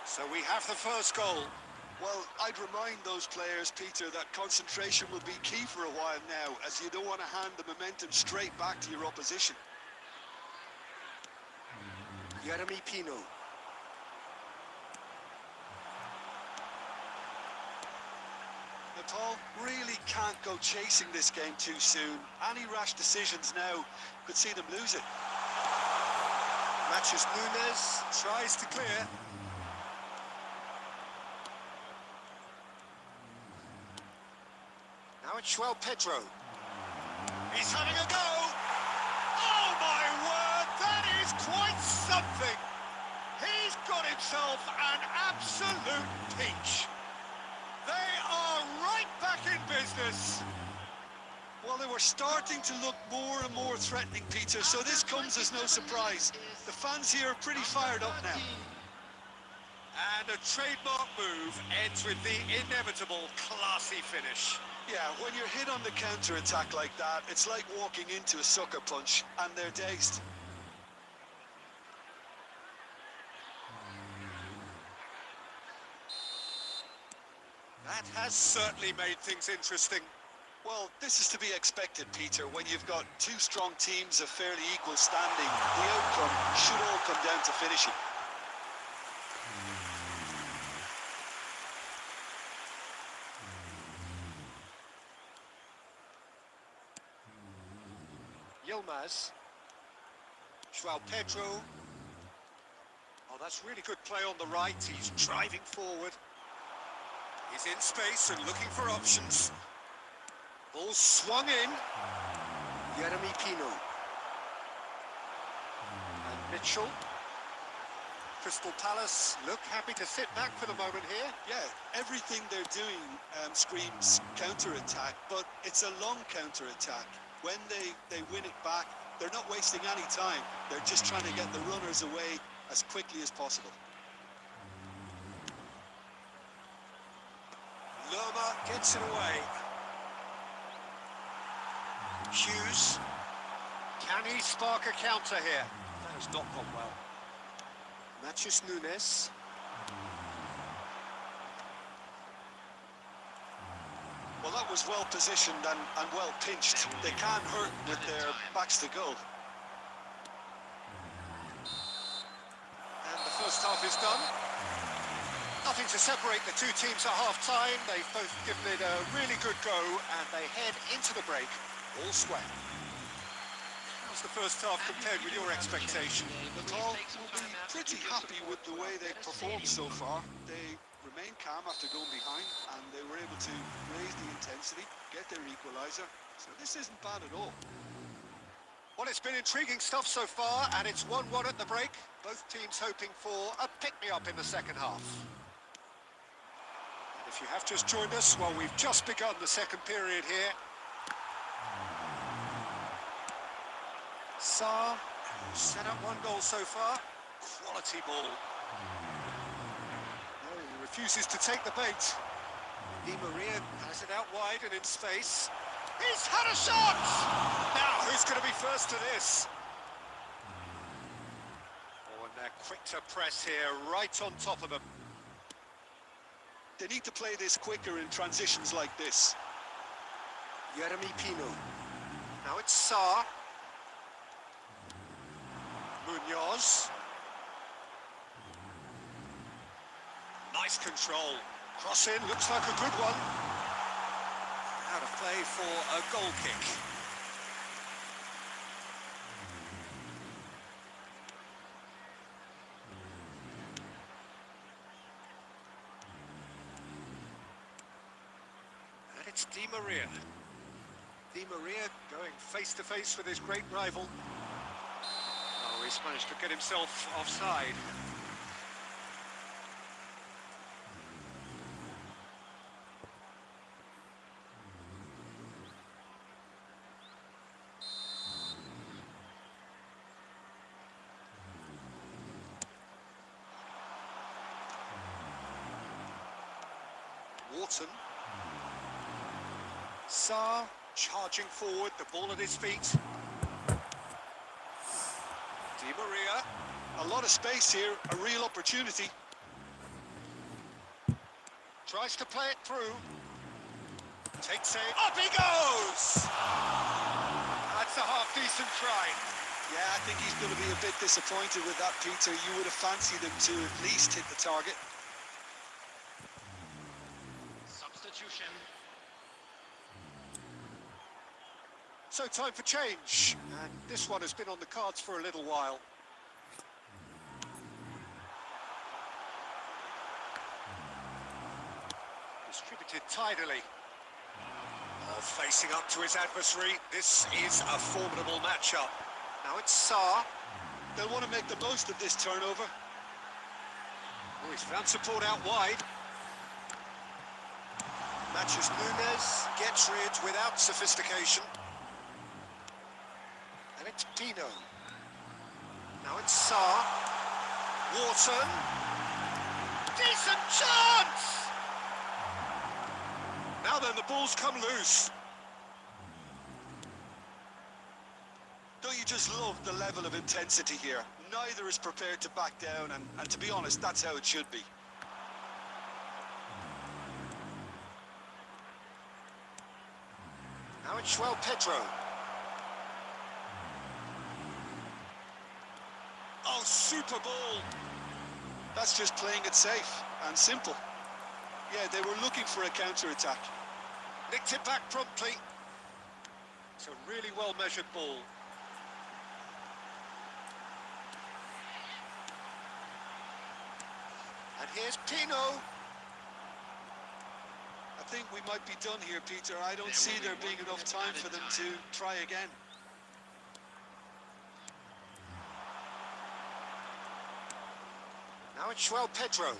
So we have the first goal. Well, I'd remind those players, Peter, that concentration will be key for a while now, as you don't want to hand the momentum straight back to your opposition. Jeremy Pino. Paul really can't go chasing this game too soon. Any rash decisions now could see them lose it. Matches Nunes, tries to clear. Now it's João Pedro. He's having a go! Oh my word, that is quite something! He's got himself an absolute peach. They are right back in business. Well, they were starting to look more and more threatening, Peter, so this comes as no surprise. The fans here are pretty fired up now. And a trademark move ends with the inevitable classy finish. Yeah, when you're hit on the counter-attack like that, it's like walking into a sucker punch, and they're dazed. That has certainly made things interesting. Well, this is to be expected, Peter. When you've got two strong teams of fairly equal standing, the outcome should all come down to finishing. Yilmaz. João Pedro. Oh, that's really good play on the right. He's driving forward. He's in space and looking for options. Ball swung in. Jeremy Pino. And Mitchell. Crystal Palace look happy to sit back for the moment here. Yeah, everything they're doing screams counter-attack, but it's a long counter-attack. When they win it back, they're not wasting any time. They're just trying to get the runners away as quickly as possible. Lerma gets it away. Hughes. Can he spark a counter here? That has not gone well. Matches Nunes. Well, that was well positioned and well pinched. They can't hurt with their backs to goal. And the first half is done. Nothing to separate the two teams at half-time. They've both given it a really good go, and they head into the break all sweat. How's the first half compared with your expectation? Paul will be pretty happy with the way they've performed so far. They remained calm after going behind, and they were able to raise the intensity, get their equaliser. So this isn't bad at all. Well, it's been intriguing stuff so far, and it's 1-1 at the break. Both teams hoping for a pick-me-up in the second half. And if you have just joined us, well, we've just begun the second period here. Sarr set up one goal so far. Quality ball. No, he refuses to take the bait. Di Maria has it out wide and in space. He's had a shot! Now, who's going to be first to this? Oh, and they're quick to press here, right on top of them. They need to play this quicker in transitions like this. Jeremy Pino. Now it's Sarr. Munoz. Nice control. Cross in, looks like a good one. Out of play for a goal kick. And it's Di Maria. Di Maria going face to face with his great rival. Oh, he's managed to get himself offside. Wharton. Sarr charging forward, the ball at his feet. Di Maria. A lot of space here, a real opportunity. Tries to play it through. Takes it. Up he goes! That's a half-decent try. Yeah, I think he's going to be a bit disappointed with that, Peter. You would have fancied him to at least hit the target. Substitution. So time for change, and this one has been on the cards for a little while. Distributed tidily. Facing up to his adversary, this is a formidable matchup. Now it's Sarr. They'll want to make the most of this turnover. Oh, he's found support out wide. Matches Nunez, gets rid without sophistication. And it's Pino. Now it's Sarr. Wharton. Decent chance! Now then, the ball's come loose. Don't you just love the level of intensity here? Neither is prepared to back down, and to be honest, that's how it should be. Now it's Pedro. Oh, super ball. That's just playing it safe and simple. Yeah, they were looking for a counter-attack. Nicked it back promptly. It's a really well-measured ball. And here's Pino. I think we might be done here, Peter. I don't see there being enough time for them to try again. Now it's Pedro.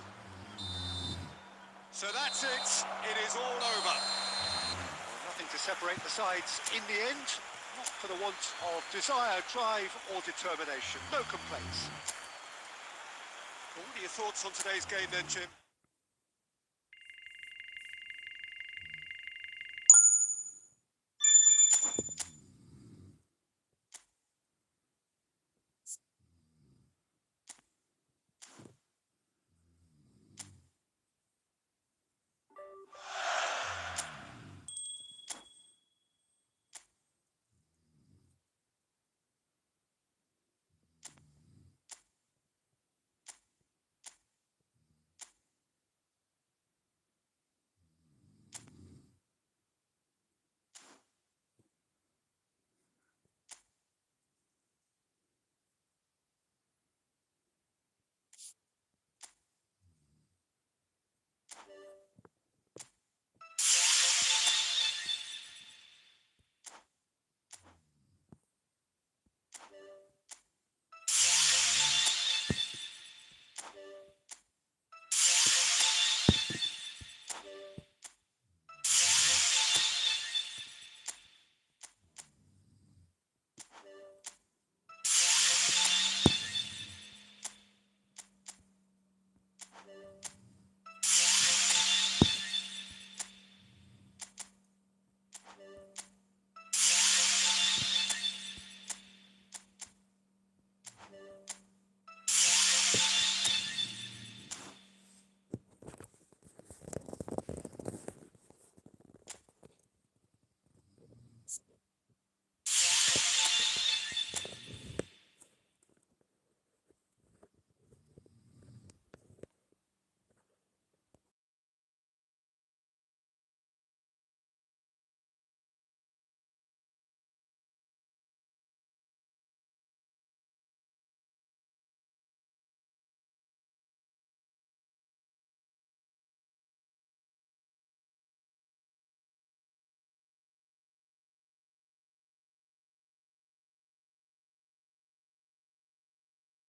So that's it. It is all over. Well, nothing to separate the sides in the end. Not for the want of desire, drive or determination. No complaints. What are your thoughts on today's game then, Jim?